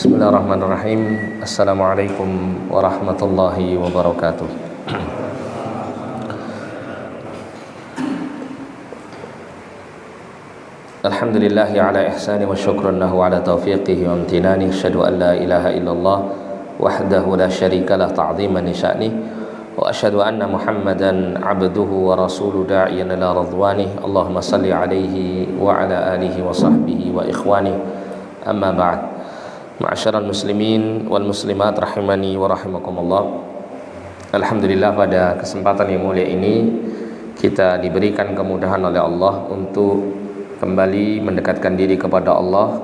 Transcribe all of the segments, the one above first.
Bismillahirrahmanirrahim. Assalamualaikum warahmatullahi wabarakatuh. Alhamdulillahi ala ihsani wa syukran lahu ala taufiqihi wa amtinani. Asyhadu an la ilaha illallah wahdahu la syarika lah ta'ziman li sya'ni. Wa asyhadu anna Muhammadan abduhu wa rasuluhu da'iyan ila ridwanih. Allahumma salli alaihi wa ala alihi wa sahbihi wa ikhwani. Amma ba'd. Ma'asyiral muslimin wal muslimat rahimani wa rahimakumullah. Alhamdulillah, pada kesempatan yang mulia ini kita diberikan kemudahan oleh Allah untuk kembali mendekatkan diri kepada Allah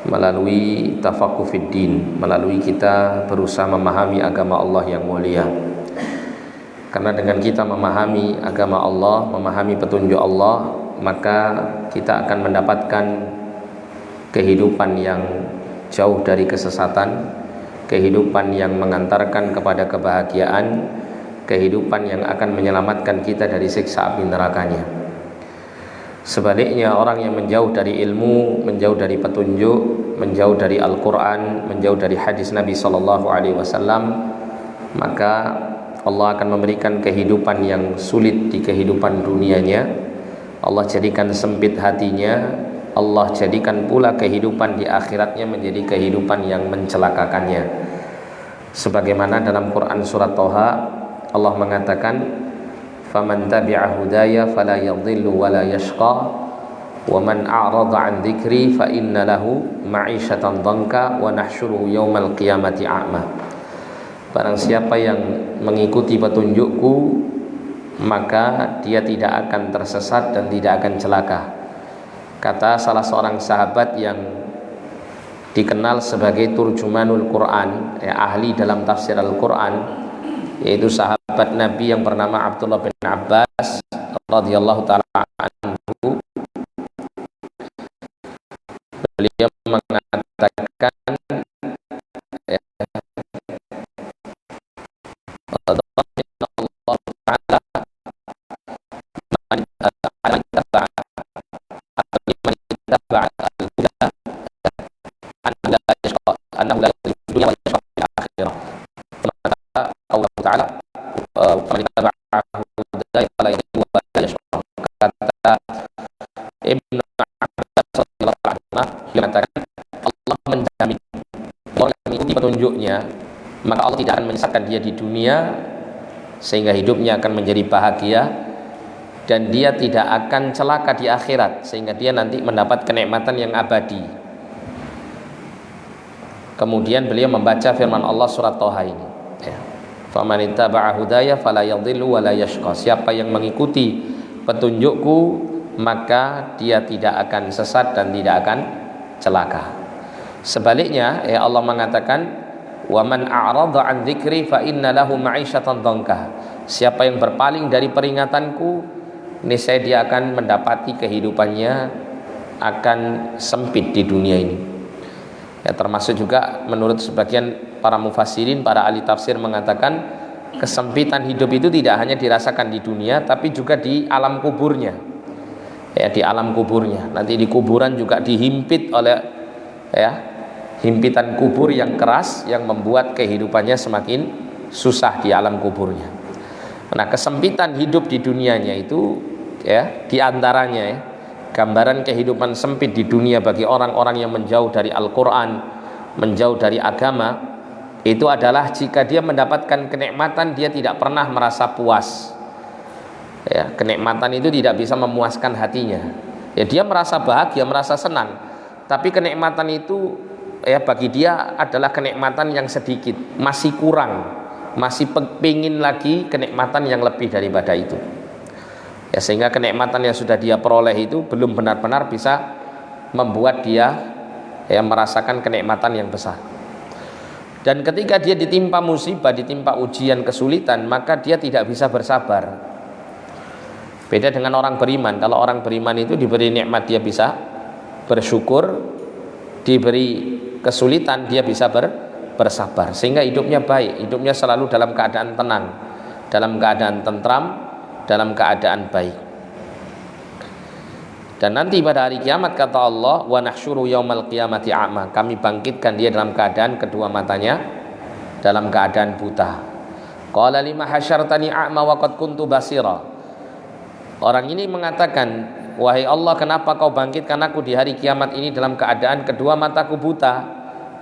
melalui tafaqquh fid din, melalui kita berusaha memahami agama Allah yang mulia. Karena dengan kita memahami agama Allah, memahami petunjuk Allah, maka kita akan mendapatkan kehidupan yang jauh dari kesesatan, kehidupan yang mengantarkan kepada kebahagiaan, kehidupan yang akan menyelamatkan kita dari siksa api nerakanya. Sebaliknya, orang yang menjauh dari ilmu, menjauh dari petunjuk, menjauh dari Al-Quran, menjauh dari hadis Nabi SAW, maka Allah akan memberikan kehidupan yang sulit di kehidupan dunianya. Allah jadikan sempit hatinya. Allah jadikan pula kehidupan di akhiratnya menjadi kehidupan yang mencelakakannya. Sebagaimana dalam Quran surat Thaha, Allah mengatakan, "Faman tabi'a hudaya fala yadhillu wa la yashqa, wa man a'rada 'an dzikri fa inna lahu ma'isyatan dhanka wa nahsyuruhu yaumal qiyamati a'ma." Barang siapa yang mengikuti petunjukku, maka dia tidak akan tersesat dan tidak akan celaka. Kata salah seorang sahabat yang dikenal sebagai turjumanul Quran, ahli dalam tafsir Al-Quran, yaitu sahabat Nabi yang bernama Abdullah bin Abbas radhiyallahu ta'ala anhu. Beliau mengatakan, petunjuknya, maka Allah tidak akan menyesatkan dia di dunia sehingga hidupnya akan menjadi bahagia, dan dia tidak akan celaka di akhirat sehingga dia nanti mendapat kenikmatan yang abadi. Kemudian beliau membaca firman Allah surat Thaha ini, "Faman ittaba'a hudaya fala yadhillu wa la yashqa." Siapa yang mengikuti petunjukku, maka dia tidak akan sesat dan tidak akan celaka. Sebaliknya, Allah mengatakan, "Wa man a'rada 'an dzikri fa inna lahu ma'isyatan dhanka." Siapa yang berpaling dari peringatanku, niscaya dia akan mendapati kehidupannya akan sempit di dunia ini. Termasuk juga menurut sebagian para mufassirin, para ahli tafsir mengatakan, kesempitan hidup itu tidak hanya dirasakan di dunia, tapi juga di alam kuburnya. Di alam kuburnya. Nanti di kuburan juga dihimpit oleh himpitan kubur yang keras yang membuat kehidupannya semakin susah di alam kuburnya. Nah, kesempitan hidup di dunianya itu di antaranya gambaran kehidupan sempit di dunia bagi orang-orang yang menjauh dari Al-Quran, menjauh dari agama, itu adalah jika dia mendapatkan kenikmatan dia tidak pernah merasa puas. Kenikmatan itu tidak bisa memuaskan hatinya. Dia merasa bahagia, merasa senang, tapi kenikmatan itu bagi dia adalah kenikmatan yang sedikit, masih kurang, masih pengin lagi kenikmatan yang lebih daripada itu. Sehingga kenikmatan yang sudah dia peroleh itu belum benar-benar bisa membuat dia merasakan kenikmatan yang besar. Dan ketika dia ditimpa musibah, ditimpa ujian, kesulitan, maka dia tidak bisa bersabar. Beda dengan orang beriman. Kalau orang beriman itu diberi nikmat dia bisa bersyukur, diberi kesulitan dia bisa bersabar, sehingga hidupnya baik, hidupnya selalu dalam keadaan tenang, dalam keadaan tentram, dalam keadaan baik. Dan nanti pada hari kiamat kata Allah, wa nahsyuru yaumal qiyamati a'ma, kami bangkitkan dia dalam keadaan kedua matanya dalam keadaan buta. Qala lima hasyartani a'ma wa qad kuntu basira. Orang ini mengatakan, wahai Allah, kenapa kau bangkitkan aku di hari kiamat ini dalam keadaan kedua mataku buta,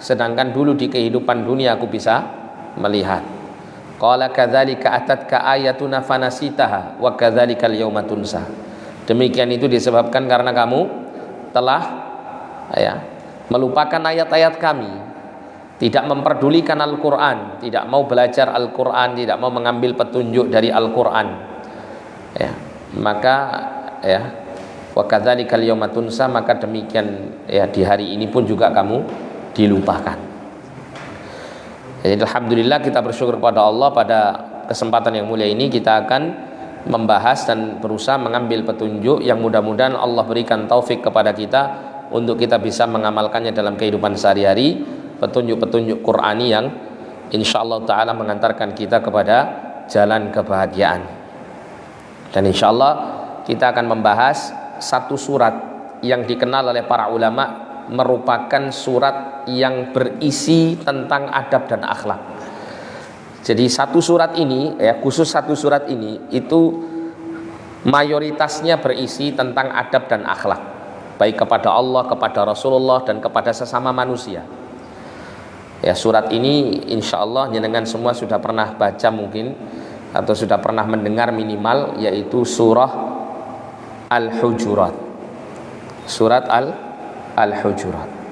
sedangkan dulu di kehidupan dunia aku bisa melihat. Qala kadzalika atatka ayatuna fanasitaha wa kadzalikal yauma tunsa. Demikian itu disebabkan karena kamu telah melupakan ayat-ayat kami, tidak memperdulikan Al-Quran, tidak mau belajar Al-Quran, tidak mau mengambil petunjuk dari Al-Quran. Maka wa kadzalikal yauma tunsa, maka demikian di hari ini pun juga kamu dilupakan. Jadi alhamdulillah kita bersyukur kepada Allah, pada kesempatan yang mulia ini kita akan membahas dan berusaha mengambil petunjuk yang mudah-mudahan Allah berikan taufik kepada kita untuk kita bisa mengamalkannya dalam kehidupan sehari-hari, petunjuk-petunjuk Qur'ani yang insyaallah ta'ala mengantarkan kita kepada jalan kebahagiaan. Dan insyaallah kita akan membahas satu surat yang dikenal oleh para ulama merupakan surat yang berisi tentang adab dan akhlak. Jadi satu surat ini, khusus satu surat ini itu mayoritasnya berisi tentang adab dan akhlak, baik kepada Allah, kepada Rasulullah, dan kepada sesama manusia. Surat ini insya Allah jenengan semua sudah pernah baca mungkin, atau sudah pernah mendengar minimal, yaitu surah Al-Hujurat. Surat Al-Hujurat.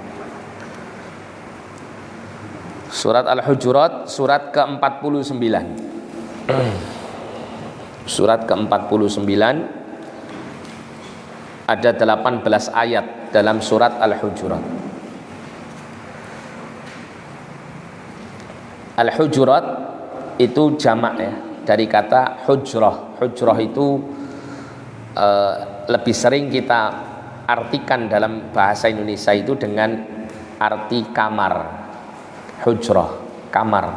Surat Al-Hujurat, surat ke-49. Surat ke-49 ada 18 ayat dalam surat Al-Hujurat. Al-Hujurat itu jamak dari kata hujrah. Hujrah itu lebih sering kita artikan dalam bahasa Indonesia itu dengan arti kamar. Hujrah, kamar,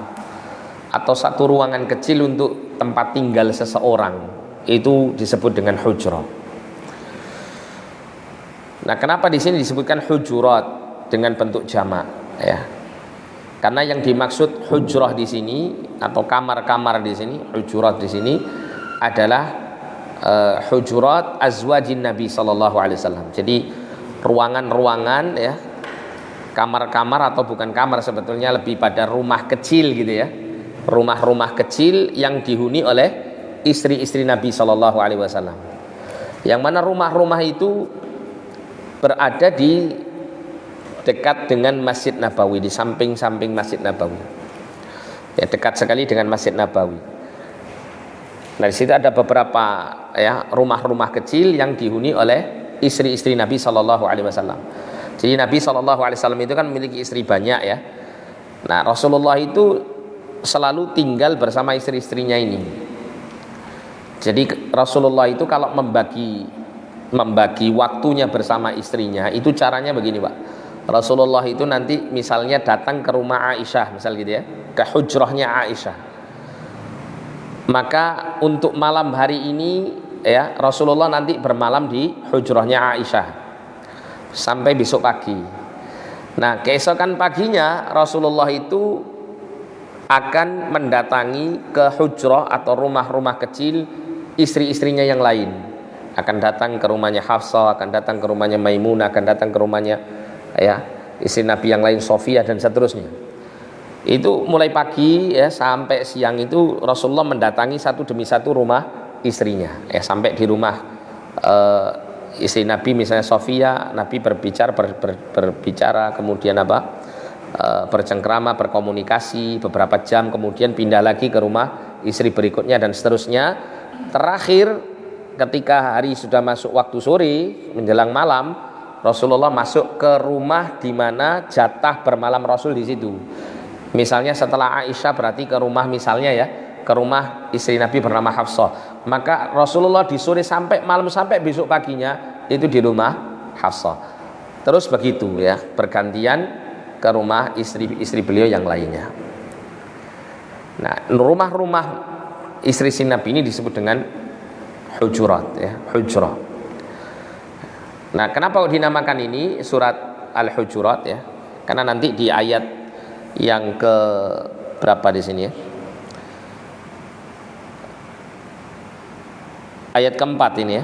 atau satu ruangan kecil untuk tempat tinggal seseorang, itu disebut dengan hujrah. Nah, kenapa di sini disebutkan hujurat dengan bentuk jamak? Karena yang dimaksud hujrah di sini atau kamar-kamar di sini, hujurat di sini adalah hujurat azwajin Nabi sallallahu alaihi wasallam. Jadi ruangan-ruangan kamar-kamar, atau bukan kamar sebetulnya, lebih pada rumah kecil gitu rumah-rumah kecil yang dihuni oleh istri-istri Nabi Shallallahu Alaihi Wasallam, yang mana rumah-rumah itu berada di dekat dengan Masjid Nabawi, di samping-samping Masjid Nabawi, dekat sekali dengan Masjid Nabawi. Nah, di situ ada beberapa rumah-rumah kecil yang dihuni oleh istri-istri Nabi Shallallahu Alaihi Wasallam. Jadi Nabi SAW itu kan memiliki istri banyak Nah, Rasulullah itu selalu tinggal bersama istri-istrinya ini. Jadi Rasulullah itu kalau membagi waktunya bersama istrinya, itu caranya begini, Pak. Rasulullah itu nanti misalnya datang ke rumah Aisyah, misal gitu ke hujrahnya Aisyah. Maka untuk malam hari ini Rasulullah nanti bermalam di hujrahnya Aisyah sampai besok pagi. Nah, keesokan paginya Rasulullah itu akan mendatangi ke hujrah atau rumah-rumah kecil istri-istrinya yang lain. Akan datang ke rumahnya Hafsah, akan datang ke rumahnya Maimunah, akan datang ke rumahnya istri Nabi yang lain, Sofia, dan seterusnya. Itu mulai pagi sampai siang itu Rasulullah mendatangi satu demi satu rumah istrinya. Sampai di rumah istri Nabi misalnya Sofia, Nabi berbicara kemudian bercengkrama, berkomunikasi beberapa jam, kemudian pindah lagi ke rumah istri berikutnya, dan seterusnya. Terakhir ketika hari sudah masuk waktu sore menjelang malam, Rasulullah masuk ke rumah di mana jatah bermalam Rasul di situ. Misalnya setelah Aisyah berarti ke rumah misalnya ke rumah istri Nabi bernama Hafsah. Maka Rasulullah di sore sampai malam sampai besok paginya itu di rumah Hafsah. Terus begitu bergantian ke rumah istri beliau yang lainnya. Nah, rumah-rumah istri si Nabi ini disebut dengan hujurat, hujrah. Nah, kenapa dinamakan ini surat Al-Hujurat ya? Karena nanti di ayat yang ke berapa di sini ya? Ayat keempat ini ya.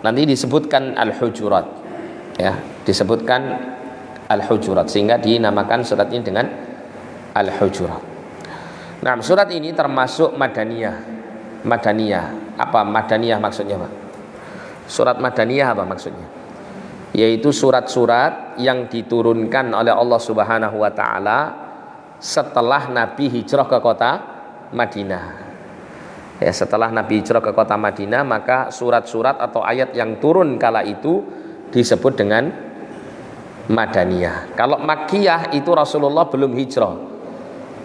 Nanti disebutkan Al-Hujurat. Ya, disebutkan Al-Hujurat sehingga dinamakan surat ini dengan Al-Hujurat. Nah, surat ini termasuk Madaniyah. Madaniyah. Apa Madaniyah maksudnya, Pak? Surat Madaniyah apa maksudnya? Yaitu surat-surat yang diturunkan oleh Allah Subhanahu wa taala setelah Nabi hijrah ke kota Madinah. Ya, setelah Nabi hijrah ke kota Madinah, maka surat-surat atau ayat yang turun kala itu disebut dengan Madaniyah. Kalau Makkiyah itu Rasulullah belum hijrah,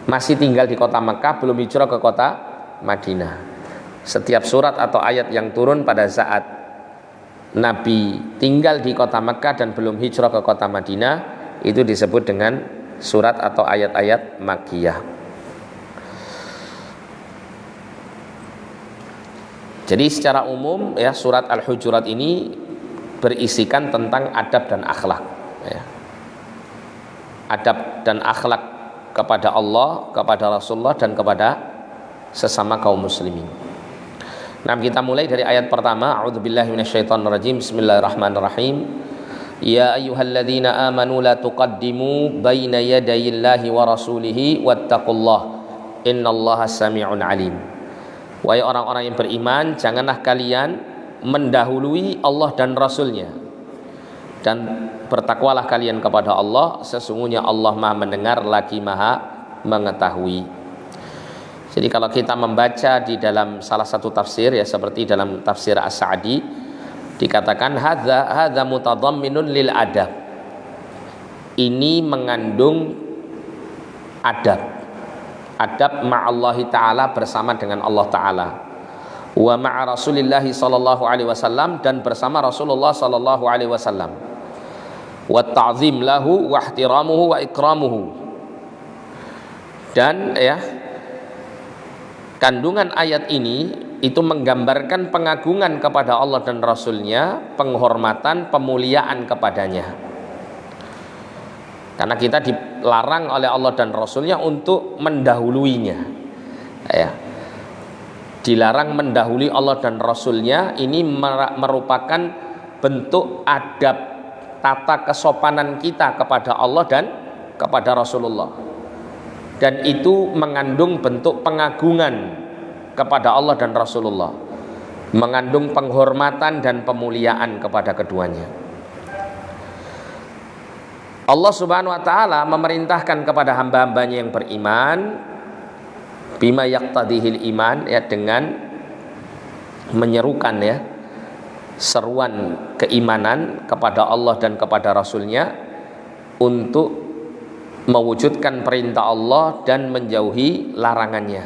masih tinggal di kota Makkah, belum hijrah ke kota Madinah. Setiap surat atau ayat yang turun pada saat Nabi tinggal di kota Makkah dan belum hijrah ke kota Madinah, itu disebut dengan surat atau ayat-ayat Makkiyah. Jadi secara umum ya, surat Al-Hujurat ini berisikan tentang adab dan akhlak ya. Adab dan akhlak kepada Allah, kepada Rasulullah, dan kepada sesama kaum muslimin. Nah, kita mulai dari ayat pertama. A'udzubillahi minasyaitonirrajim. Bismillahirrahmanirrahim. Ya ayyuhalladzina amanu la tuqaddimu baina yadayillahi wa rasulihi wattaqullaha innallaha samii'un alim. Wahai orang-orang yang beriman, janganlah kalian mendahului Allah dan Rasulnya, dan bertakwalah kalian kepada Allah, sesungguhnya Allah Maha mendengar lagi Maha mengetahui. Jadi kalau kita membaca di dalam salah satu tafsir ya, seperti dalam tafsir As-Sa'di dikatakan hadza mutadamminun lil adab. Ini mengandung adab. Adab ma'allahi ta'ala, bersama dengan Allah Ta'ala. Wa ma'a Rasulillahi sallallahu alaihi wasallam, dan bersama Rasulullah sallallahu alaihi wasallam. Wa ta'zim lahu wa ihtiramuhu wa ikramuhu. Dan ya, kandungan ayat ini itu menggambarkan pengagungan kepada Allah dan Rasulnya, penghormatan, pemuliaan kepadanya. Karena kita dilarang oleh Allah dan Rasulnya untuk mendahuluinya ya. Dilarang mendahului Allah dan Rasulnya, ini merupakan bentuk adab, tata kesopanan kita kepada Allah dan kepada Rasulullah. Dan itu mengandung bentuk pengagungan kepada Allah dan Rasulullah, mengandung penghormatan dan pemuliaan kepada keduanya. Allah Subhanahu wa taala memerintahkan kepada hamba-hambanya yang beriman bima yaqtadihil iman ya, dengan menyerukan ya seruan keimanan kepada Allah dan kepada Rasulnya untuk mewujudkan perintah Allah dan menjauhi larangannya.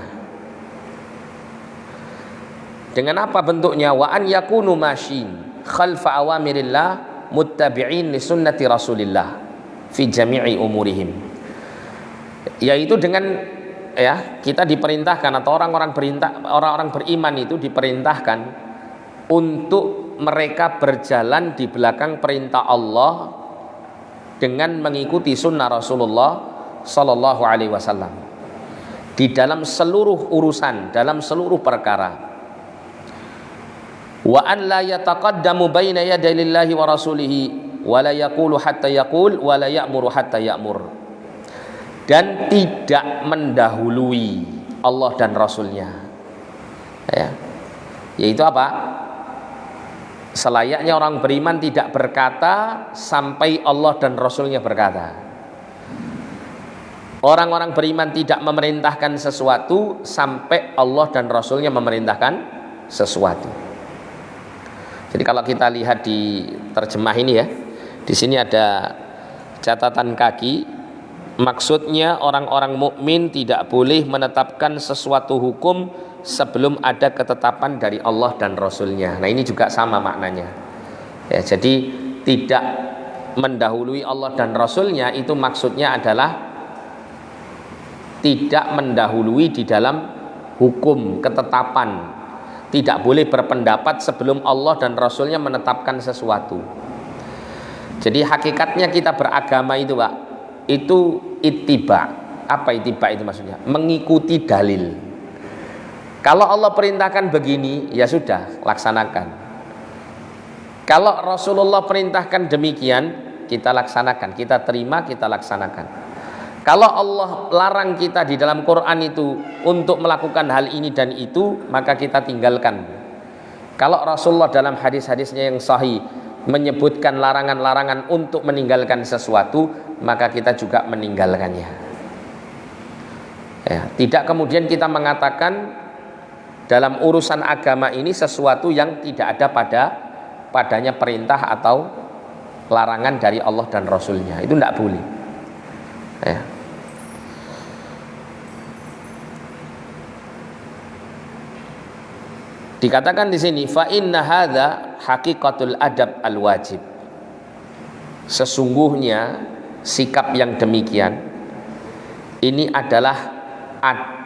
Dengan apa bentuknya? Wa an yakunu masyin khalfa awamirillah muttabi'in li sunnati Rasulillah fi jami'i umurihim. Yaitu dengan ya, kita diperintahkan atau orang-orang beriman itu diperintahkan untuk mereka berjalan di belakang perintah Allah dengan mengikuti sunnah Rasulullah sallallahu alaihi wasallam di dalam seluruh urusan, dalam seluruh perkara. Wa an la yataqaddamu baina yadayillahi wa rasulihi wa la yaqulu hatta yaqul wa la ya'muru hatta ya'mur. Dan tidak mendahului Allah dan Rasulnya ya. Yaitu apa? Selayaknya orang beriman tidak berkata sampai Allah dan Rasulnya berkata. Orang-orang beriman tidak memerintahkan sesuatu sampai Allah dan Rasulnya memerintahkan sesuatu. Jadi kalau kita lihat di terjemah ini ya, di sini ada catatan kaki. Maksudnya orang-orang mukmin tidak boleh menetapkan sesuatu hukum sebelum ada ketetapan dari Allah dan Rasulnya. Nah, ini juga sama maknanya ya, jadi tidak mendahului Allah dan Rasulnya itu maksudnya adalah tidak mendahului di dalam hukum, ketetapan. Tidak boleh berpendapat sebelum Allah dan Rasulnya menetapkan sesuatu. Jadi hakikatnya kita beragama itu Pak, itu ittiba. Apa ittiba itu maksudnya? Mengikuti dalil. Kalau Allah perintahkan begini, ya sudah, laksanakan. Kalau Rasulullah perintahkan demikian, kita laksanakan, kita terima, kita laksanakan. Kalau Allah larang kita di dalam Quran itu untuk melakukan hal ini dan itu, maka kita tinggalkan. Kalau Rasulullah dalam hadis-hadisnya yang sahih menyebutkan larangan-larangan untuk meninggalkan sesuatu, maka kita juga meninggalkannya. Ya, tidak kemudian kita mengatakan dalam urusan agama ini sesuatu yang tidak ada padanya perintah atau larangan dari Allah dan Rasulnya, itu tidak boleh. Ya. Dikatakan di sini fa inna hadza haqiqatul adab al wajib. Sesungguhnya sikap yang demikian ini adalah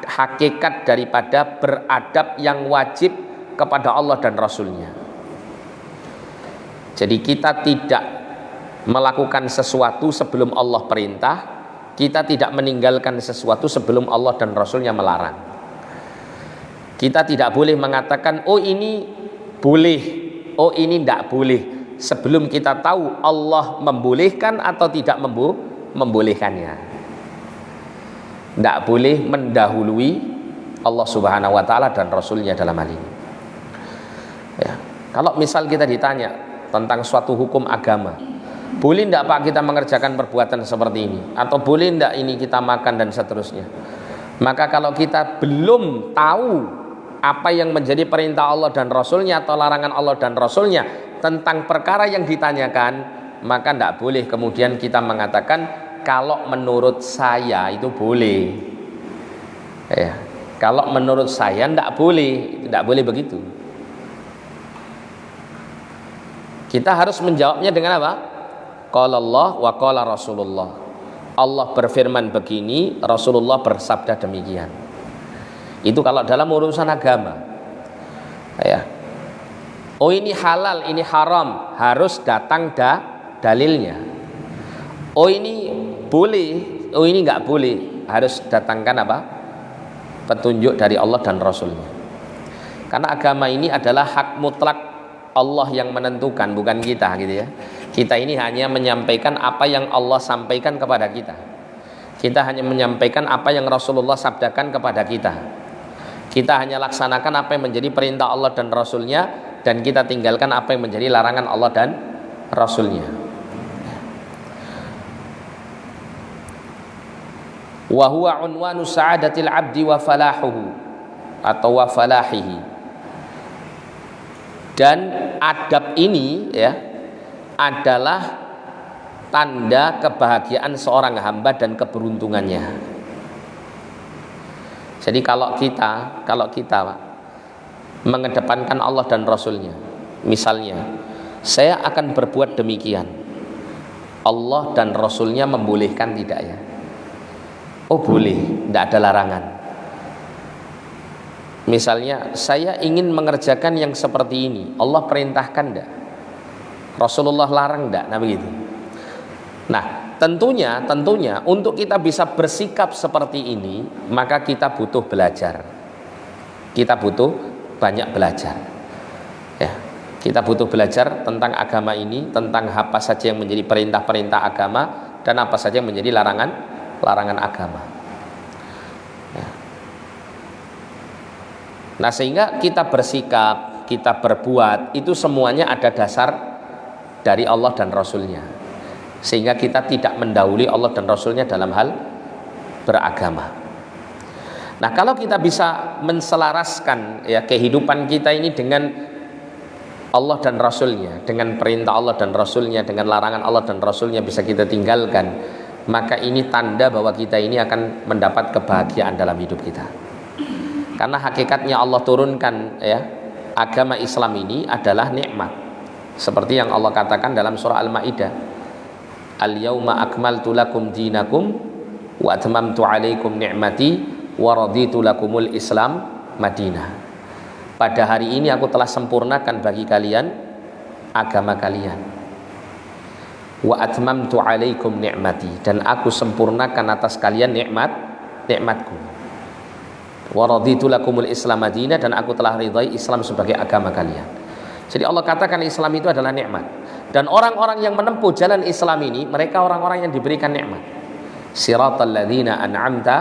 hakikat daripada beradab yang wajib kepada Allah dan Rasulnya. Jadi kita tidak melakukan sesuatu sebelum Allah perintah, kita tidak meninggalkan sesuatu sebelum Allah dan Rasulnya melarang. Kita tidak boleh mengatakan oh ini boleh, oh ini tidak boleh sebelum kita tahu Allah membolehkan atau tidak membolehkannya. Tidak boleh mendahului Allah Subhanahu wa ta'ala dan Rasulnya dalam hal ini. Ya. Kalau misal kita ditanya tentang suatu hukum agama, boleh tidak Pak kita mengerjakan perbuatan seperti ini, atau boleh tidak ini kita makan dan seterusnya, maka kalau kita belum tahu apa yang menjadi perintah Allah dan Rasulnya atau larangan Allah dan Rasulnya tentang perkara yang ditanyakan, maka tidak boleh kemudian kita mengatakan kalau menurut saya itu boleh. Ya, kalau menurut saya tidak boleh begitu. Kita harus menjawabnya dengan apa? Qala Allah wa qala Rasulullah. Allah berfirman begini, Rasulullah bersabda demikian. Itu kalau dalam urusan agama. Ya. Oh ini halal, ini haram, harus datang dalilnya. Oh ini boleh, oh ini nggak boleh, harus datangkan apa? Petunjuk dari Allah dan Rasulnya. Karena agama ini adalah hak mutlak Allah yang menentukan, bukan kita gitu ya. Kita ini hanya menyampaikan apa yang Allah sampaikan kepada kita. Kita hanya menyampaikan apa yang Rasulullah sabdakan kepada kita. Kita hanya laksanakan apa yang menjadi perintah Allah dan Rasulnya, dan kita tinggalkan apa yang menjadi larangan Allah dan Rasulnya. Wa huwa unwanu sa'adatil abdi wa falahuhu atau wa falahihi. Dan adab ini ya adalah tanda kebahagiaan seorang hamba dan keberuntungannya. Jadi kalau kita Pak, mengedepankan Allah dan Rasulnya, misalnya saya akan berbuat demikian, Allah dan Rasulnya membolehkan tidak ya? Oh boleh, tidak ada larangan. Misalnya saya ingin mengerjakan yang seperti ini, Allah perintahkan tidak? Rasulullah larang tidak? Nah begitu. Nah tentunya untuk kita bisa bersikap seperti ini, maka kita butuh belajar. Kita butuh banyak belajar. Ya, kita butuh belajar tentang agama ini, tentang apa saja yang menjadi perintah-perintah agama dan apa saja yang menjadi larangan agama. Ya. Nah sehingga kita bersikap, kita berbuat itu semuanya ada dasar dari Allah dan Rasulnya. Sehingga kita tidak mendahului Allah dan Rasulnya dalam hal beragama. Nah kalau kita bisa menselaraskan ya kehidupan kita ini dengan Allah dan Rasulnya, dengan perintah Allah dan Rasulnya, dengan larangan Allah dan Rasulnya bisa kita tinggalkan, maka ini tanda bahwa kita ini akan mendapat kebahagiaan dalam hidup kita. Karena hakikatnya Allah turunkan ya agama Islam ini adalah nikmat, seperti yang Allah katakan dalam surah Al-Maidah, Al-yawma akmaltu lakum dinakum wa atmamtu alaikum ni'mati wa raditu lakumul Islam Madinah. Pada hari ini aku telah sempurnakan bagi kalian agama kalian. wa atmamtu 'alaikum ni'mati, dan aku sempurnakan atas kalian nikmatku. Wa raditu lakumul Islam madinah, dan aku telah ridai Islam sebagai agama kalian. Jadi Allah katakan Islam itu adalah nikmat, dan orang-orang yang menempuh jalan Islam ini mereka orang-orang yang diberikan nikmat. Siratal ladzina an'amta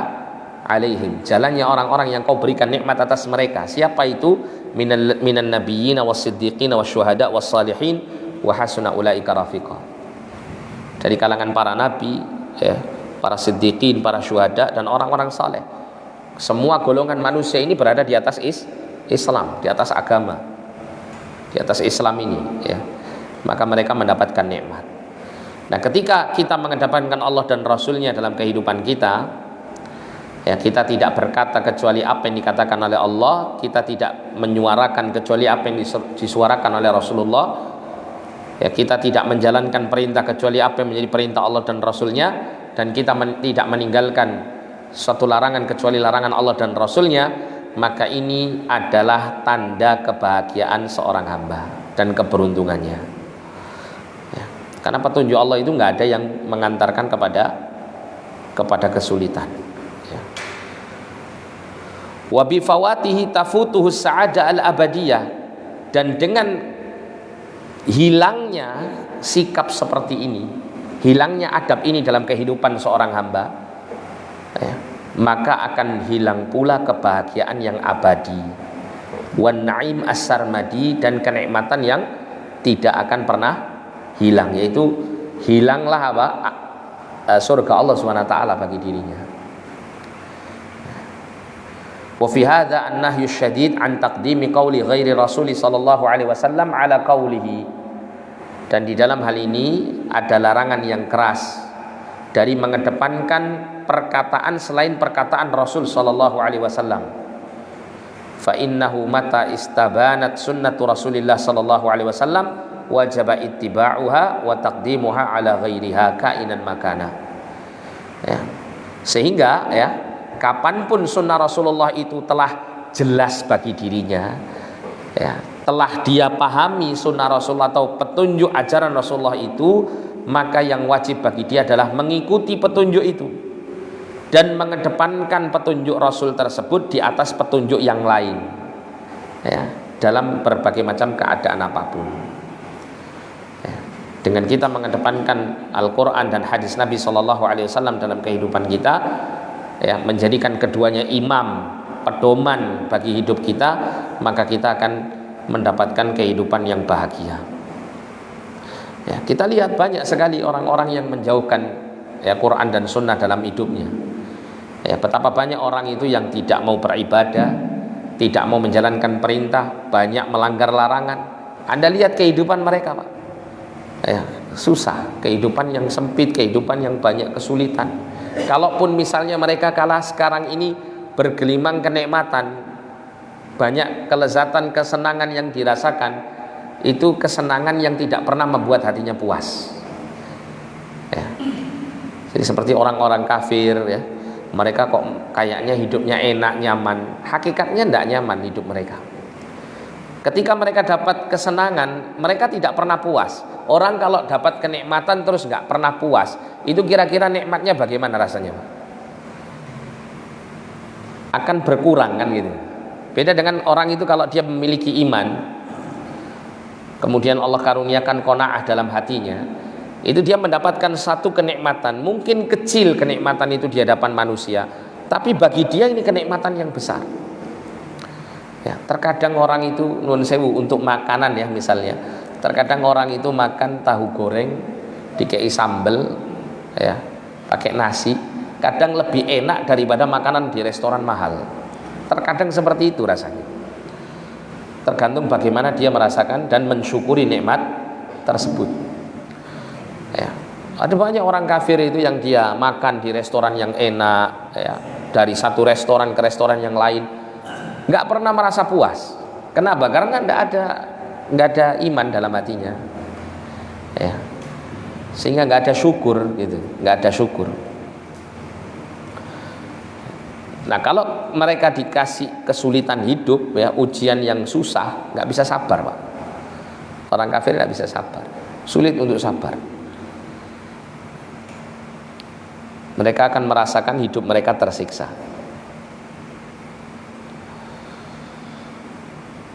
alaihim, jalannya orang-orang yang kau berikan nikmat atas mereka. Siapa itu? Minan nabiyyin was-siddiqin wasyuhada was-salihin wa hasuna ulaika rafiqa. Dari kalangan para nabi, ya, para siddiqin, para syuhada, dan orang-orang saleh. Semua golongan manusia ini berada di atas Islam, di atas agama, di atas Islam ini, ya. Maka mereka mendapatkan nikmat. Nah, ketika kita mengedepankan Allah dan Rasulnya dalam kehidupan kita, ya, kita tidak berkata kecuali apa yang dikatakan oleh Allah, kita tidak menyuarakan kecuali apa yang disuarakan oleh Rasulullah, ya, kita tidak menjalankan perintah kecuali apa yang menjadi perintah Allah dan Rasulnya, dan kita tidak meninggalkan suatu larangan kecuali larangan Allah dan Rasulnya, maka ini adalah tanda kebahagiaan seorang hamba dan keberuntungannya, ya. Karena petunjuk Allah itu nggak ada yang mengantarkan kepada kesulitan, ya. Wa bi fawatihi tafutuhu sa'ada al-abadiyah, dan dengan hilangnya sikap seperti ini, hilangnya adab ini dalam kehidupan seorang hamba, ya, maka akan hilang pula kebahagiaan yang abadi, wan na'im as-sarmadi, dan kenikmatan yang tidak akan pernah hilang, yaitu hilanglah apa? Surga Allah SWT bagi dirinya. Wa fi hadza an-nahyu syadid an taqdimi qauli ghairi Rasul sallallahu alaihi wasallam ala qaulihi, dan di dalam hal ini ada larangan yang keras dari mengedepankan perkataan selain perkataan Rasul sallallahu alaihi wasallam. Fa innahu mata istabanat sunnatu Rasulillah sallallahu alaihi wasallam wajaba ittiba'uha wa taqdimuha ala ghairiha kainan makana. Ya. Sehingga, ya, kapanpun sunnah Rasulullah itu telah jelas bagi dirinya, ya, telah dia pahami sunnah Rasulullah atau petunjuk ajaran Rasulullah itu, maka yang wajib bagi dia adalah mengikuti petunjuk itu dan mengedepankan petunjuk Rasul tersebut di atas petunjuk yang lain, ya, dalam berbagai macam keadaan apapun, ya. Dengan kita mengedepankan Al-Quran dan hadis Nabi SAW dalam kehidupan kita, ya, menjadikan keduanya imam, pedoman bagi hidup kita, maka kita akan mendapatkan kehidupan yang bahagia. Ya, kita lihat banyak sekali orang-orang yang menjauhkan, ya, Quran dan Sunnah dalam hidupnya. Ya, betapa banyak orang itu yang tidak mau beribadah, tidak mau menjalankan perintah, banyak melanggar larangan. Anda lihat kehidupan mereka, Pak. Ya, susah, kehidupan yang sempit, kehidupan yang banyak kesulitan. Kalaupun misalnya mereka kalah sekarang ini bergelimang kenikmatan, banyak kelezatan, kesenangan yang dirasakan, itu kesenangan yang tidak pernah membuat hatinya puas, ya. Jadi seperti orang-orang kafir, ya, mereka kok kayaknya hidupnya enak, nyaman, hakikatnya tidak nyaman hidup mereka. Ketika mereka dapat kesenangan, mereka tidak pernah puas. Orang kalau dapat kenikmatan terus nggak pernah puas, itu kira-kira nikmatnya bagaimana rasanya, Pak? Akan berkurang, kan gitu. Beda dengan orang itu kalau dia memiliki iman, kemudian Allah karuniakan qanaah dalam hatinya, itu dia mendapatkan satu kenikmatan, mungkin kecil kenikmatan itu di hadapan manusia, tapi bagi dia ini kenikmatan yang besar. Ya, terkadang orang itu nuwun sewu untuk makanan, ya, misalnya, terkadang orang itu makan tahu goreng dikei sambel, ya, pakai nasi, kadang lebih enak daripada makanan di restoran mahal. Terkadang seperti itu rasanya. Tergantung bagaimana dia merasakan dan mensyukuri nikmat tersebut. Ya, ada banyak orang kafir itu yang dia makan di restoran yang enak, ya, dari satu restoran ke restoran yang lain, nggak pernah merasa puas. Kenapa? Karena nggak ada iman dalam hatinya, ya, sehingga nggak ada syukur, gitu, nggak ada syukur. Nah, kalau mereka dikasih kesulitan hidup, ya, ujian yang susah, nggak bisa sabar, Pak. Orang kafir nggak bisa sabar, sulit untuk sabar. Mereka akan merasakan hidup mereka tersiksa.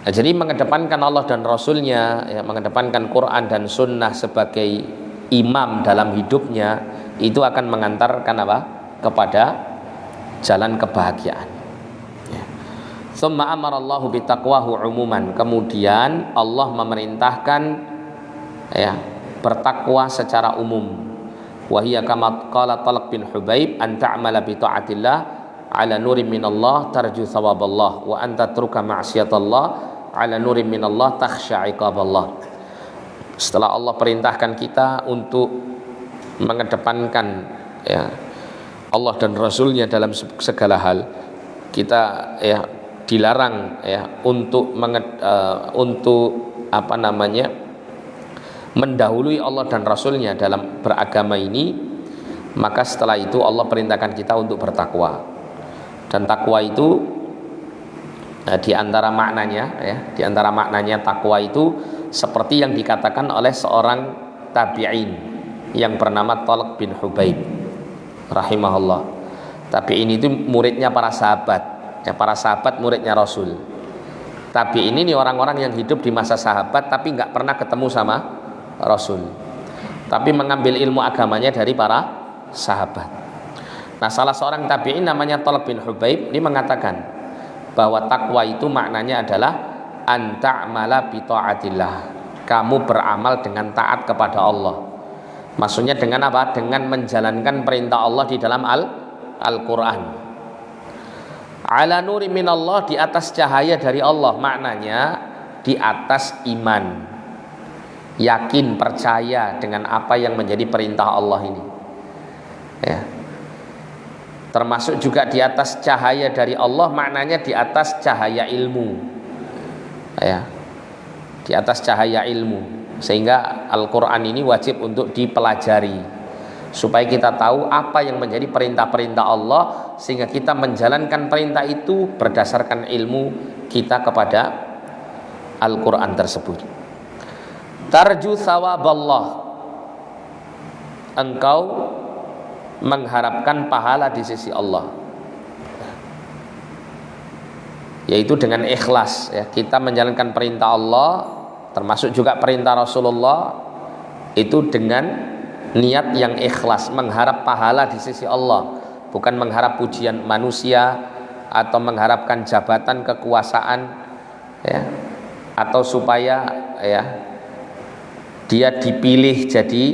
Nah, jadi mengedepankan Allah dan Rasulnya, ya, mengedepankan Quran dan Sunnah sebagai imam dalam hidupnya, itu akan mengantarkan apa? Kepada jalan kebahagiaan. Ya. Tsumma amarallahu bitaqwahu umuman. Kemudian Allah memerintahkan, ya, bertakwa secara umum. Wa hiya kama qala Talq bin Hubaib an ta'mala bi ta'atillah ala nurin minallah tarju thawaballah wa anta tatruka ma'siyatallah ala nurin minallah takhsha iqaballah. Setelah Allah perintahkan kita untuk mengedepankan, ya, Allah dan Rasulnya dalam segala hal, kita, ya, dilarang, ya, untuk apa namanya, mendahului Allah dan Rasulnya dalam beragama ini. Maka setelah itu Allah perintahkan kita untuk bertakwa. Dan takwa itu, di antara maknanya, ya, di antara maknanya takwa itu seperti yang dikatakan oleh seorang tabi'in yang bernama Talq bin Hubaib rahimahullah. Tabi'in itu muridnya para sahabat, ya, para sahabat muridnya Rasul. Tabi'in ini orang-orang yang hidup di masa sahabat tapi nggak pernah ketemu sama Rasul, tapi mengambil ilmu agamanya dari para sahabat. Nah, salah seorang tabi'in namanya Talq bin Hubaib ini mengatakan bahwa takwa itu maknanya adalah anta'mala bi ta'atillah, kamu beramal dengan taat kepada Allah. Maksudnya dengan apa? Dengan menjalankan perintah Allah di dalam Al-Quran. Ala nuri minallah, di atas cahaya dari Allah, maknanya di atas iman, yakin, percaya dengan apa yang menjadi perintah Allah ini, ya. Termasuk juga di atas cahaya dari Allah, maknanya di atas cahaya ilmu, ya, di atas cahaya ilmu. Sehingga Al-Quran ini wajib untuk dipelajari supaya kita tahu apa yang menjadi perintah-perintah Allah, sehingga kita menjalankan perintah itu berdasarkan ilmu kita kepada Al-Quran tersebut. Tarju thawaballah, engkau mengharapkan pahala di sisi Allah, yaitu dengan ikhlas, ya, kita menjalankan perintah Allah termasuk juga perintah Rasulullah itu dengan niat yang ikhlas, mengharap pahala di sisi Allah, bukan mengharap pujian manusia atau mengharapkan jabatan kekuasaan, ya, atau supaya, ya, dia dipilih jadi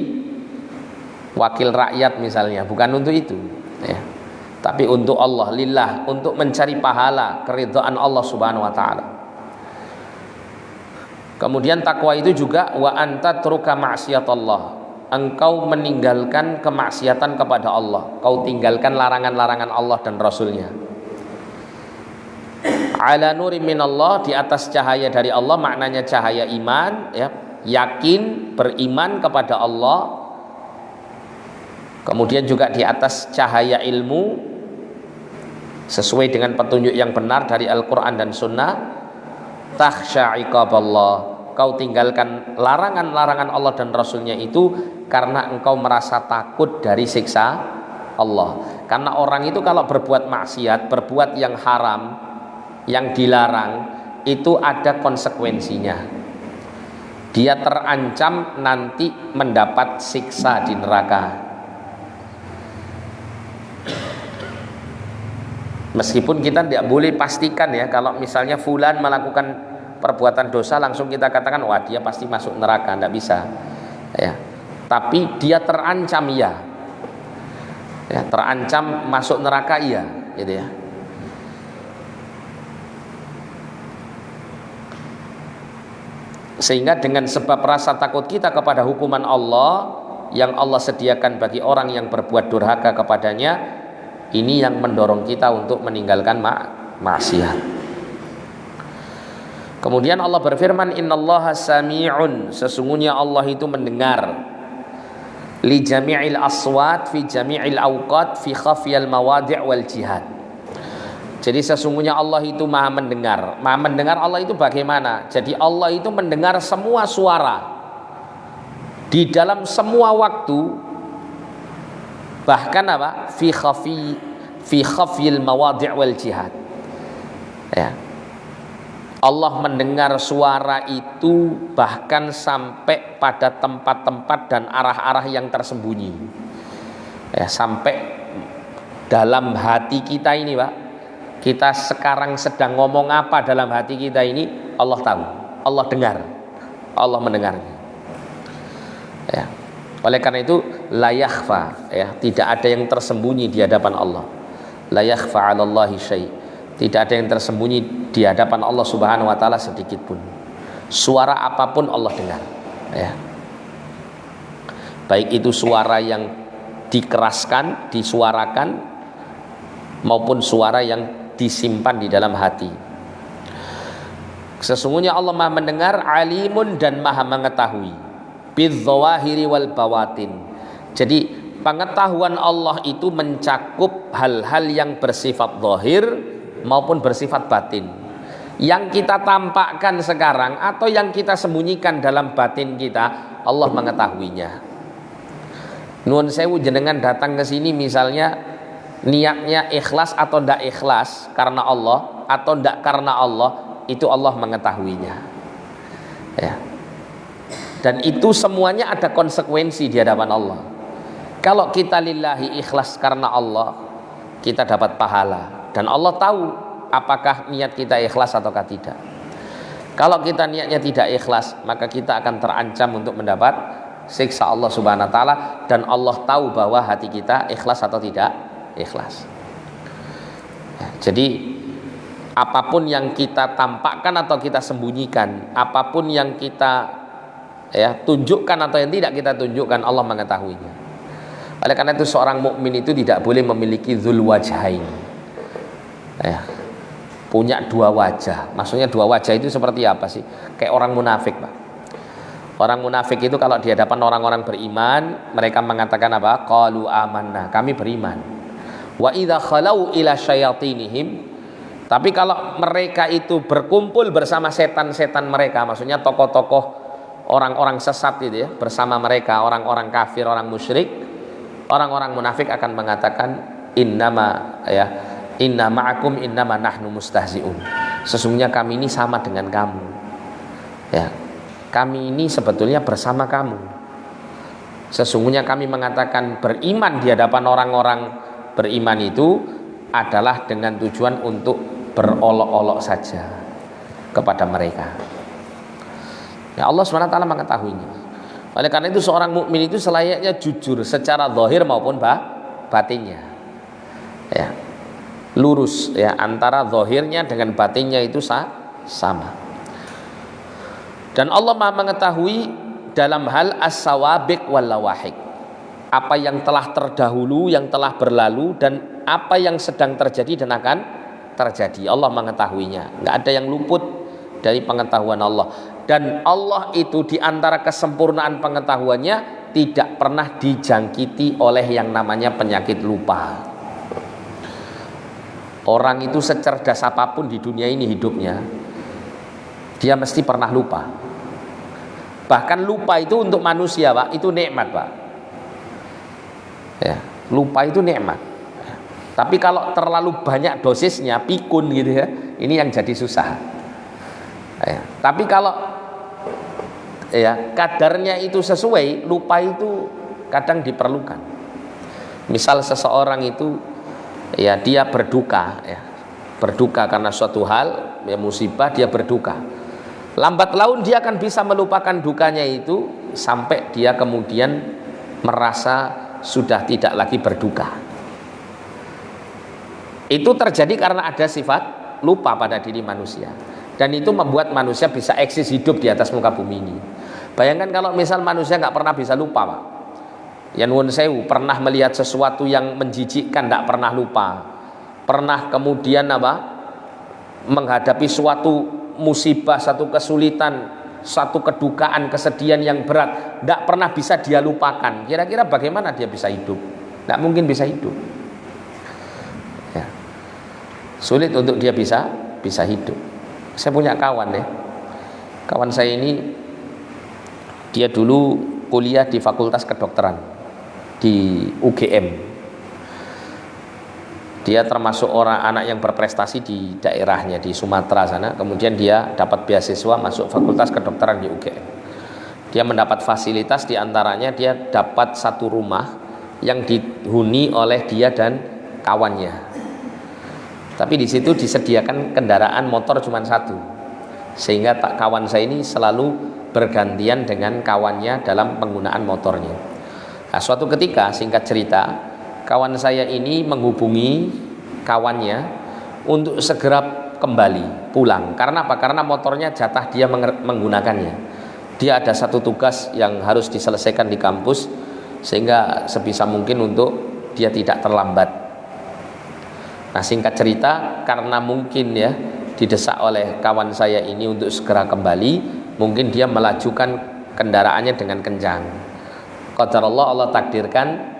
wakil rakyat misalnya, bukan untuk itu, ya. Tapi untuk Allah, lillah, untuk mencari pahala, keridhaan Allah Subhanahu wa taala. Kemudian takwa itu juga wa anta tatruka ma'siyatallah, engkau meninggalkan kemaksiatan kepada Allah, kau tinggalkan larangan-larangan Allah dan Rasulnya. Ala nuri minallah, di atas cahaya dari Allah, maknanya cahaya iman, ya, yakin, beriman kepada Allah. Kemudian juga di atas cahaya ilmu sesuai dengan petunjuk yang benar dari Al-Quran dan Sunnah. Takhsha iqaballah, kau tinggalkan larangan-larangan Allah dan Rasulnya itu karena engkau merasa takut dari siksa Allah. Karena orang itu kalau berbuat maksiat, berbuat yang haram, yang dilarang, itu ada konsekuensinya. Dia terancam nanti mendapat siksa di neraka. Meskipun kita tidak boleh pastikan, ya, kalau misalnya fulan melakukan perbuatan dosa langsung kita katakan wah dia pasti masuk neraka, tidak bisa, ya. Tapi dia terancam, ya, terancam masuk neraka, iya, gitu, ya. Sehingga dengan sebab rasa takut kita kepada hukuman Allah yang Allah sediakan bagi orang yang berbuat durhaka kepadanya, ini yang mendorong kita untuk meninggalkan maksiat. Kemudian Allah berfirman, innallaha sami'un, sesungguhnya Allah itu mendengar, li jami'il aswat fi jami'il awqat fi khafyal mawadi' wal jihad. Jadi sesungguhnya Allah itu maha mendengar. Maha mendengar Allah itu bagaimana? Jadi Allah itu mendengar semua suara di dalam semua waktu, Bahkan apa? Fi khafyil mawadhi' wal jihad. Ya. Allah mendengar suara itu bahkan sampai pada tempat-tempat dan arah-arah yang tersembunyi. Ya, sampai dalam hati kita ini, Pak. Kita sekarang sedang ngomong apa dalam hati kita ini, Allah tahu, Allah dengar, Allah mendengarnya. Ya. Oleh karena itu la yakhfa, ya, tidak ada yang tersembunyi di hadapan Allah. La yakhfa 'alallahi syai'. Tidak ada yang tersembunyi di hadapan Allah Subhanahu wa taala sedikit pun. Suara apapun Allah dengar, ya. Baik itu suara yang dikeraskan, disuarakan, maupun suara yang disimpan di dalam hati. Sesungguhnya Allah Maha mendengar, alimun, dan Maha mengetahui bidzawahiri wal bawatin. Jadi pengetahuan Allah itu mencakup hal-hal yang bersifat zahir maupun bersifat batin. Yang kita tampakkan sekarang atau yang kita sembunyikan dalam batin kita, Allah mengetahuinya. Nuwun sewu jenengan datang ke sini misalnya niatnya ikhlas atau ndak ikhlas karena Allah atau ndak karena Allah, itu Allah mengetahuinya. Ya. Dan itu semuanya ada konsekuensi di hadapan Allah. Kalau kita lillahi ikhlas karena Allah, kita dapat pahala. Dan Allah tahu apakah niat kita ikhlas ataukah tidak. Kalau kita niatnya tidak ikhlas, maka kita akan terancam untuk mendapat siksa Allah Subhanahu wa taala, dan Allah tahu bahwa hati kita ikhlas atau tidak ikhlas. Ya, jadi apapun yang kita tampakkan atau kita sembunyikan, apapun yang kita tunjukkan atau yang tidak kita tunjukkan, Allah mengetahuinya. Oleh karena itu seorang mukmin itu tidak boleh memiliki dzul wajhain. Ya, punya dua wajah. Maksudnya dua wajah itu seperti apa sih? Kayak orang munafik, Pak. Orang munafik itu kalau di hadapan orang-orang beriman, mereka mengatakan apa? Qalu amanna, kami beriman. Wa idza khalau ila syayatinihim, tapi kalau mereka itu berkumpul bersama setan-setan mereka, maksudnya tokoh-tokoh orang-orang sesat itu ya, bersama mereka, orang-orang kafir, orang musyrik, orang-orang munafik akan mengatakan inna ma'akum innama nahnu mustahzi'un. Sesungguhnya kami ini sama dengan kamu. Ya. Kami ini sebetulnya bersama kamu. Sesungguhnya kami mengatakan beriman di hadapan orang-orang beriman itu adalah dengan tujuan untuk berolok-olok saja kepada mereka. Ya, Allah SWT mengetahuinya. Oleh karena itu seorang mukmin itu selayaknya jujur secara zahir maupun batinnya. Ya. Lurus ya, antara zahirnya dengan batinnya itu sama. Dan Allah Maha mengetahui dalam hal as-sawabiq wal lawahik, apa yang telah terdahulu, yang telah berlalu, dan apa yang sedang terjadi dan akan terjadi. Allah mengetahuinya. Enggak ada yang luput dari pengetahuan Allah. Dan Allah itu di antara kesempurnaan pengetahuannya tidak pernah dijangkiti oleh yang namanya penyakit lupa. Orang itu secerdas apapun di dunia ini hidupnya, dia mesti pernah lupa. Bahkan lupa itu untuk manusia, Pak, itu nikmat, Pak. Ya, lupa itu nikmat. Tapi kalau terlalu banyak dosisnya, pikun gitu ya, ini yang jadi susah. Ya, tapi kalau kadarnya itu sesuai, lupa itu kadang diperlukan. Misal seseorang itu dia berduka karena suatu hal, musibah, dia berduka. Lambat laun dia akan bisa melupakan dukanya itu sampai dia kemudian merasa sudah tidak lagi berduka. Itu terjadi karena ada sifat lupa pada diri manusia, dan itu membuat manusia bisa eksis hidup di atas muka bumi ini. Bayangkan kalau misal manusia nggak pernah bisa lupa, Pak. Ya nuwun sewu, pernah melihat sesuatu yang menjijikkan tidak pernah lupa, pernah kemudian menghadapi suatu musibah, satu kesulitan, satu kedukaan, kesedihan yang berat, tidak pernah bisa dia lupakan. Kira-kira bagaimana dia bisa hidup? Tidak mungkin bisa hidup ya. Sulit untuk dia bisa hidup. Saya punya kawan kawan saya ini, dia dulu kuliah di Fakultas Kedokteran di UGM Dia termasuk orang anak yang berprestasi di daerahnya di Sumatera sana. Kemudian dia dapat beasiswa masuk Fakultas Kedokteran di UGM. Dia mendapat fasilitas, diantaranya dia dapat satu rumah yang dihuni oleh dia dan kawannya. Tapi di situ disediakan kendaraan motor cuma satu, sehingga kawan saya ini selalu bergantian dengan kawannya dalam penggunaan motornya. Nah, suatu ketika, singkat cerita, kawan saya ini menghubungi kawannya untuk segera kembali pulang. Karena apa? Karena motornya jatah dia menggunakannya. Dia ada satu tugas yang harus diselesaikan di kampus, sehingga sebisa mungkin untuk dia tidak terlambat. Nah, singkat cerita, karena mungkin ya didesak oleh kawan saya ini untuk segera kembali, mungkin dia melajukan kendaraannya dengan kencang. Qadarullah, Allah takdirkan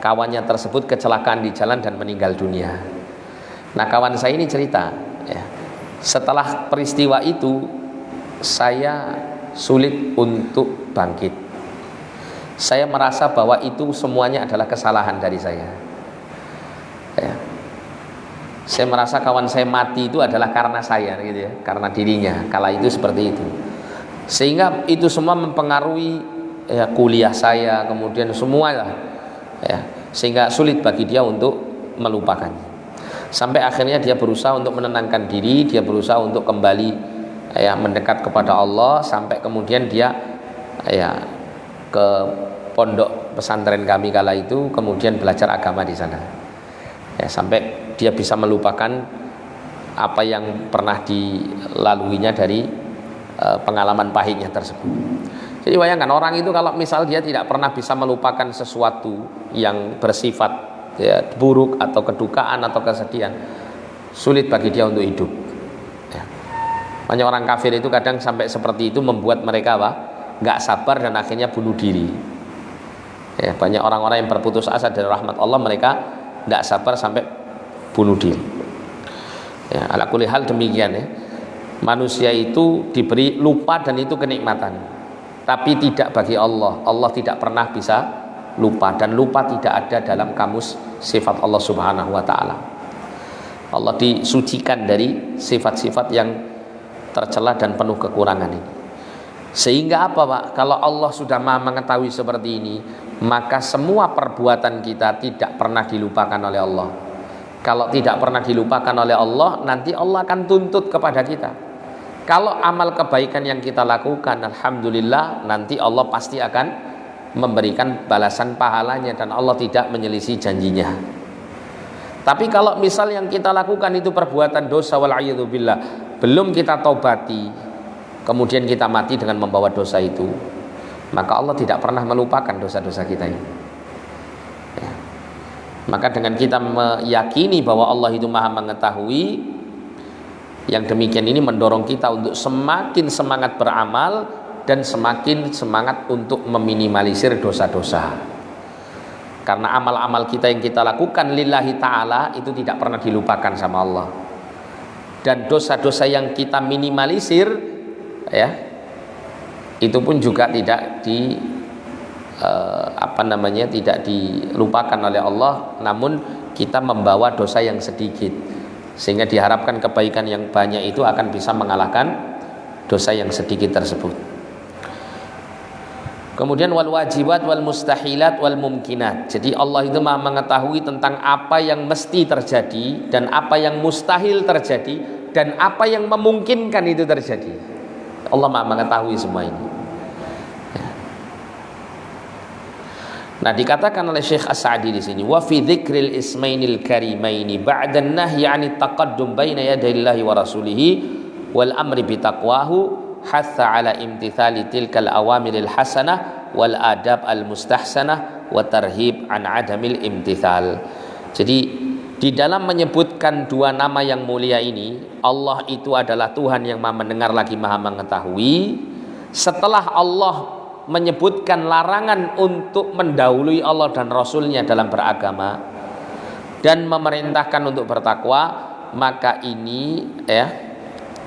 kawannya tersebut kecelakaan di jalan dan meninggal dunia. Nah, kawan saya ini cerita, ya, setelah peristiwa itu saya sulit untuk bangkit. Saya merasa bahwa itu semuanya adalah kesalahan dari saya. Ya. Saya merasa kawan saya mati itu adalah karena saya, gitu ya, karena dirinya. Kala itu seperti itu. Sehingga itu semua mempengaruhi ya, kuliah saya, kemudian semua lah. Ya, sehingga sulit bagi dia untuk melupakannya. Sampai akhirnya dia berusaha untuk menenangkan diri, dia berusaha untuk kembali ya, mendekat kepada Allah, sampai kemudian dia ya ke pondok pesantren kami kala itu, kemudian belajar agama di sana. Ya, sampai dia bisa melupakan apa yang pernah dilaluinya dari pengalaman pahitnya tersebut. Jadi bayangkan orang itu kalau misal dia tidak pernah bisa melupakan sesuatu yang bersifat ya, buruk atau kedukaan atau kesedihan, sulit bagi dia untuk hidup. Ya. Banyak orang kafir itu kadang sampai seperti itu membuat mereka nggak sabar dan akhirnya bunuh diri. Ya, banyak orang-orang yang berputus asa dari rahmat Allah, mereka nggak sabar sampai bunuh diri. Ya, ala kulli hal demikian ya. Manusia itu diberi lupa dan itu kenikmatan. Tapi tidak bagi Allah. Allah tidak pernah bisa lupa, dan lupa tidak ada dalam kamus sifat Allah Subhanahu wa taala. Allah disucikan dari sifat-sifat yang tercela dan penuh kekurangan ini. Sehingga apa, Pak? Kalau Allah sudah Maha mengetahui seperti ini, maka semua perbuatan kita tidak pernah dilupakan oleh Allah. Kalau tidak pernah dilupakan oleh Allah, nanti Allah akan tuntut kepada kita. Kalau amal kebaikan yang kita lakukan, alhamdulillah, nanti Allah pasti akan memberikan balasan pahalanya dan Allah tidak menyelisih janjinya. Tapi kalau misal yang kita lakukan itu perbuatan dosa wal'iyadzubillah, belum kita taubati, kemudian kita mati dengan membawa dosa itu, maka Allah tidak pernah melupakan dosa-dosa kita ini. Ya. Maka dengan kita meyakini bahwa Allah itu Maha mengetahui, yang demikian ini mendorong kita untuk semakin semangat beramal dan semakin semangat untuk meminimalisir dosa-dosa. Karena amal-amal kita yang kita lakukan lillahi ta'ala itu tidak pernah dilupakan sama Allah. Dan dosa-dosa yang kita minimalisir ya, itu pun juga tidak tidak dilupakan oleh Allah, namun kita membawa dosa yang sedikit, sehingga diharapkan kebaikan yang banyak itu akan bisa mengalahkan dosa yang sedikit tersebut. Kemudian wal wajibat wal mustahilat wal mumkinat. Jadi Allah itu Maha mengetahui tentang apa yang mesti terjadi dan apa yang mustahil terjadi dan apa yang memungkinkan itu terjadi. Allah Maha mengetahui semua ini. Nah, dikatakan oleh Syekh As-Sa'di di sini, wa fi dzikril ismainil karimaini ba'da an-nahyi 'anit taqaddum baina yadayillahi wa rasulihi wal amri bi taqwahu hatha 'ala imtithali tilkal awamiril hasanah wal adab al mustahsanah wa tarhib an 'adamil imtithal. Jadi di dalam menyebutkan dua nama yang mulia ini, Allah itu adalah Tuhan yang Maha mendengar lagi Maha mengetahui. Setelah Allah menyebutkan larangan untuk mendahului Allah dan Rasulnya dalam beragama dan memerintahkan untuk bertakwa, maka ini ya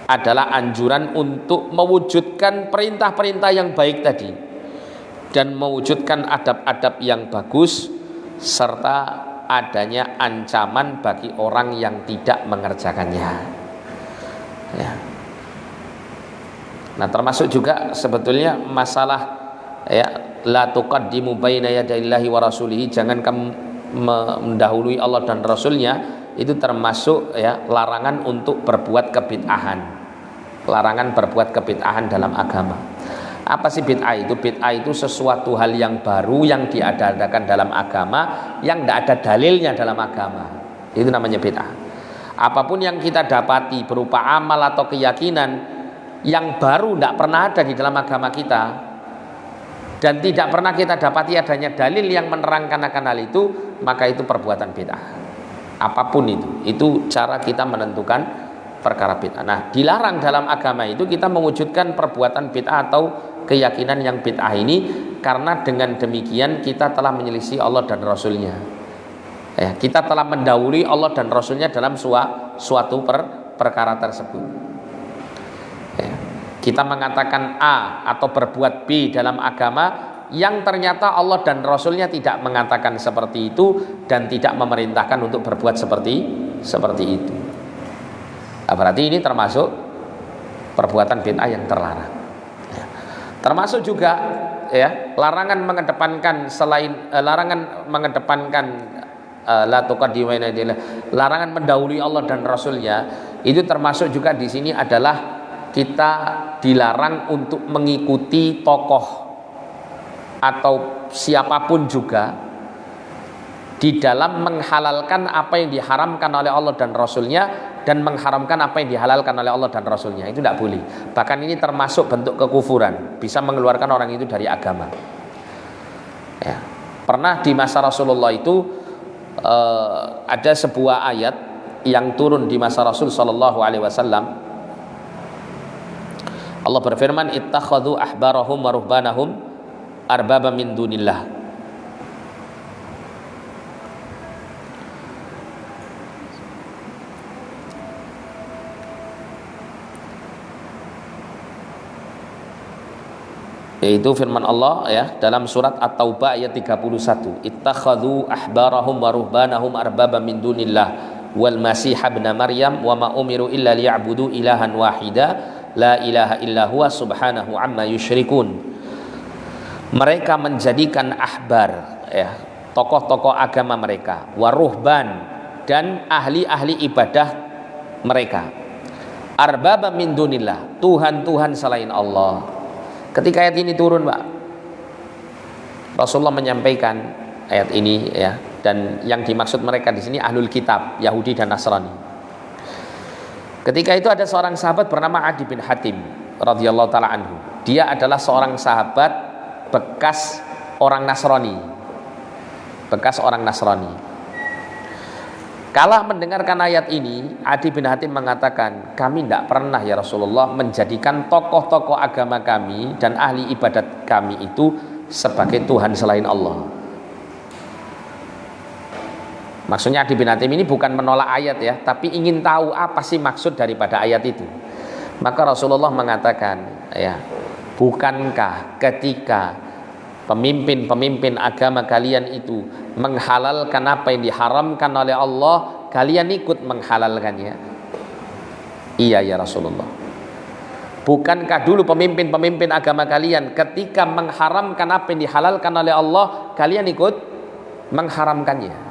adalah anjuran untuk mewujudkan perintah-perintah yang baik tadi dan mewujudkan adab-adab yang bagus serta adanya ancaman bagi orang yang tidak mengerjakannya. Ya. Nah, termasuk juga sebetulnya masalah ya, la tuqaddimu baina yadayillahi wa rasulihi, jangan kamu mendahului Allah dan Rasulnya, itu termasuk ya larangan untuk berbuat kebid'ahan. Larangan berbuat kebid'ahan dalam agama. Apa sih bid'ah itu? Bid'ah itu sesuatu hal yang baru yang diadakan dalam agama yang tidak ada dalilnya dalam agama. Itu namanya bid'ah. Apapun yang kita dapati berupa amal atau keyakinan yang baru tidak pernah ada di dalam agama kita dan tidak pernah kita dapati adanya dalil yang menerangkan akan hal itu, maka itu perbuatan bid'ah. Apapun itu cara kita menentukan perkara bid'ah. Nah, dilarang dalam agama itu kita mewujudkan perbuatan bid'ah atau keyakinan yang bid'ah ini, karena dengan demikian kita telah menyelisih Allah dan Rasulnya. Ya, kita telah mendahului Allah dan Rasulnya dalam suatu perkara tersebut. Ya, kita mengatakan A atau berbuat B dalam agama yang ternyata Allah dan Rasulnya tidak mengatakan seperti itu dan tidak memerintahkan untuk berbuat seperti itu. Nah, berarti ini termasuk perbuatan bid'ah yang terlarang. Ya. Termasuk juga ya larangan mengedepankan la tuqaddimu baina yadayillah, larangan mendahului Allah dan Rasulnya, itu termasuk juga di sini adalah kita dilarang untuk mengikuti tokoh atau siapapun juga di dalam menghalalkan apa yang diharamkan oleh Allah dan Rasulnya dan mengharamkan apa yang dihalalkan oleh Allah dan Rasulnya. Itu tidak boleh. Bahkan ini termasuk bentuk kekufuran, bisa mengeluarkan orang itu dari agama. Ya. Pernah di masa Rasulullah itu ada sebuah ayat yang turun di masa Rasul Sallallahu Alaihi Wasallam. Allah berfirman, ittakhadhu ahbarahum wa ruhbanahum arbaba min dunillah. Yaitu firman Allah ya dalam surat At-Taubah ayat 31, ittakhadhu ahbarahum wa ruhbanahum arbaba min dunillah wal masih ibn maryam wa ma umiru illa liya'budu ilahan wahida la ilaha illa huwa subhanahu amma yusyrikun. Mereka menjadikan ahbar ya, tokoh-tokoh agama mereka, waruhban, dan ahli-ahli ibadah mereka, arbaba min dunillah, Tuhan-Tuhan selain Allah. Ketika ayat ini turun, Pak, Rasulullah menyampaikan ayat ini ya, dan yang dimaksud mereka di sini ahlul kitab, Yahudi dan Nasrani. Ketika itu ada seorang sahabat bernama Adi bin Hatim radhiyallahu taala anhu. Dia adalah seorang sahabat bekas orang Nasrani. Kala mendengarkan ayat ini, Adi bin Hatim mengatakan, kami tidak pernah ya Rasulullah menjadikan tokoh-tokoh agama kami dan ahli ibadat kami itu sebagai Tuhan selain Allah. Maksudnya Adi bin Hatim ini bukan menolak ayat ya, tapi ingin tahu apa sih maksud daripada ayat itu. Maka Rasulullah mengatakan, ya, bukankah ketika pemimpin-pemimpin agama kalian itu menghalalkan apa yang diharamkan oleh Allah, kalian ikut menghalalkannya? Iya ya Rasulullah. Bukankah dulu pemimpin-pemimpin agama kalian ketika mengharamkan apa yang dihalalkan oleh Allah, kalian ikut mengharamkannya?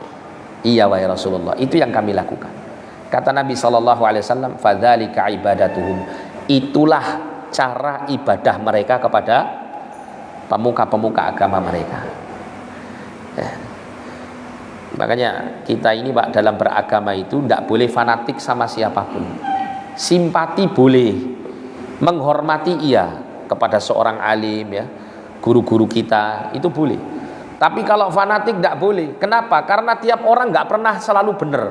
Iya wahai Rasulullah, itu yang kami lakukan. Kata Nabi SAW, fadzalika ibadatuhum, itulah cara ibadah mereka kepada pemuka-pemuka agama mereka. Ya. Makanya kita ini Pak dalam beragama itu tidak boleh fanatik sama siapapun. Simpati boleh, menghormati iya kepada seorang alim ya, guru-guru kita itu boleh. Tapi kalau fanatik tidak boleh. Kenapa? Karena tiap orang nggak pernah selalu benar.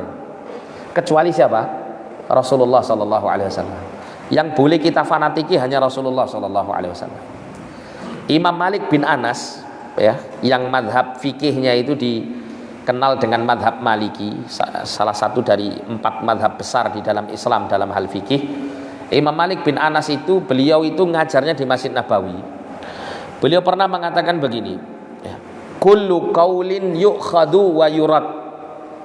Kecuali siapa? Rasulullah Sallallahu Alaihi Wasallam. Yang boleh kita fanatiki hanya Rasulullah Sallallahu Alaihi Wasallam. Imam Malik bin Anas ya, yang madhab fikihnya itu dikenal dengan madhab Maliki, salah satu dari 4 madhab besar di dalam Islam dalam hal fikih. Imam Malik bin Anas itu, beliau itu ngajarnya di Masjid Nabawi. Beliau pernah mengatakan begini ya, kullu qaulin yu'khadu wa yurad,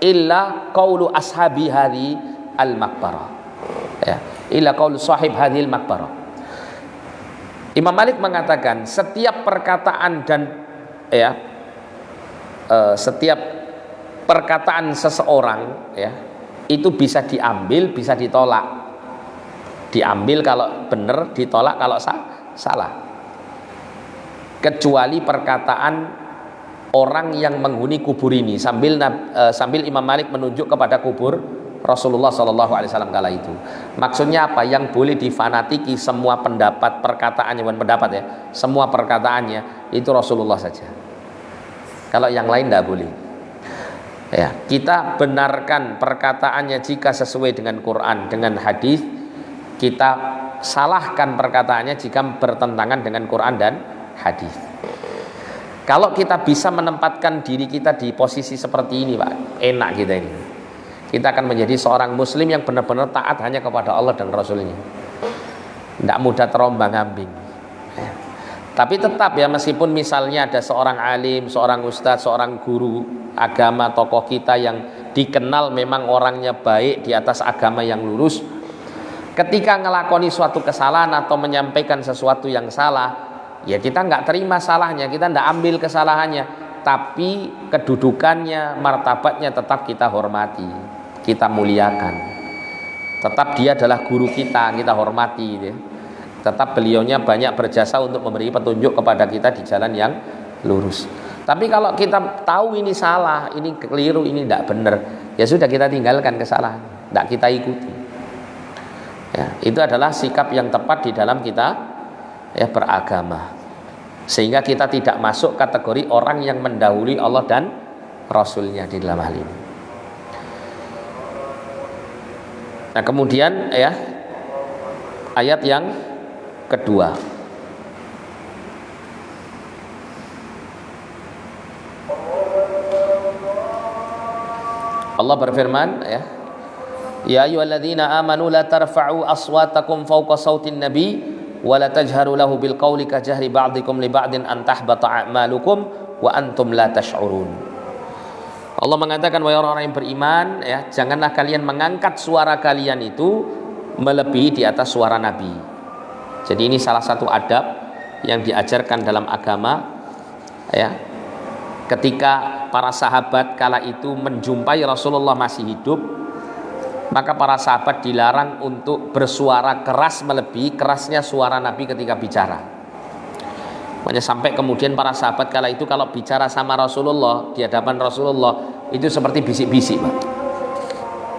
illa qaulu ashabi hadhi al-maqbarah. Ya, illa qaulu sahib hadhil maqbarah. Imam Malik mengatakan setiap perkataan dan setiap perkataan seseorang itu bisa diambil, bisa ditolak. Diambil kalau benar, ditolak kalau salah. Kecuali perkataan orang yang menghuni kubur ini, sambil Imam Malik menunjuk kepada kubur Rasulullah SAW kala itu. Maksudnya apa? Yang boleh difanatiki semua perkataannya, bukan pendapat ya, semua perkataannya itu Rasulullah saja. Kalau yang lain tidak boleh. Ya, kita benarkan perkataannya jika sesuai dengan Quran, dengan hadis. Kita salahkan perkataannya jika bertentangan dengan Quran dan hadis. Kalau kita bisa menempatkan diri kita di posisi seperti ini, Pak, enak kita ini. Kita akan menjadi seorang muslim yang benar-benar taat hanya kepada Allah dan Rasulnya. Tidak mudah terombang-ambing. Tapi tetap ya, meskipun misalnya ada seorang alim, seorang ustadz, seorang guru agama, tokoh kita yang dikenal memang orangnya baik di atas agama yang lurus, ketika ngelakoni suatu kesalahan atau menyampaikan sesuatu yang salah, ya kita nggak terima salahnya, kita nggak ambil kesalahannya, tapi kedudukannya, martabatnya tetap kita hormati, kita muliakan. Tetap dia adalah guru kita hormati gitu ya. Tetap beliaunya banyak berjasa untuk memberi petunjuk kepada kita di jalan yang lurus. Tapi kalau kita tahu ini salah, ini keliru, ini tidak benar, ya sudah, kita tinggalkan kesalahan, tidak kita ikuti. Ya, itu adalah sikap yang tepat di dalam kita beragama. Sehingga kita tidak masuk kategori orang yang mendahului Allah dan Rasulnya di dalam hal ini. Nah, kemudian ayat yang kedua, Allah berfirman ya ayyuhalladzina amanu la tarfa'u aswatakum fawqa sautin nabi wa la tajharu lahu bil qawli ka jahri ba'dikum li ba'din an tahbata a'malukum wa antum la tash'urun. Allah mengatakan, wahai orang-orang yang beriman, janganlah kalian mengangkat suara kalian itu melebihi di atas suara Nabi. Jadi ini salah satu adab yang diajarkan dalam agama. Ketika para sahabat kala itu menjumpai Rasulullah masih hidup, maka para sahabat dilarang untuk bersuara keras melebihi kerasnya suara Nabi ketika bicara. Makanya sampai kemudian para sahabat kala itu kalau bicara sama Rasulullah, di hadapan Rasulullah, itu seperti bisik-bisik, Pak.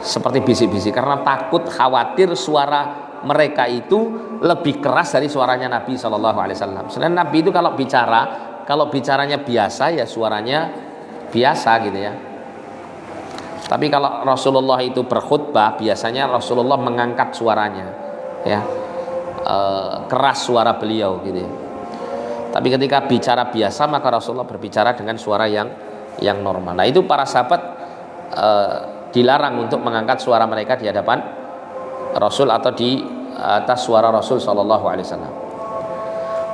Seperti bisik-bisik, karena takut, khawatir suara mereka itu lebih keras dari suaranya Nabi SAW. Sedangkan Nabi itu kalau bicaranya biasa, ya suaranya biasa gitu ya. Tapi kalau Rasulullah itu berkhutbah, biasanya Rasulullah mengangkat suaranya, keras suara beliau gitu ya. Tapi ketika bicara biasa, maka Rasulullah berbicara dengan suara yang normal. Nah, itu para sahabat dilarang untuk mengangkat suara mereka di hadapan Rasul atau di atas suara Rasul sallallahu alaihi wasallam.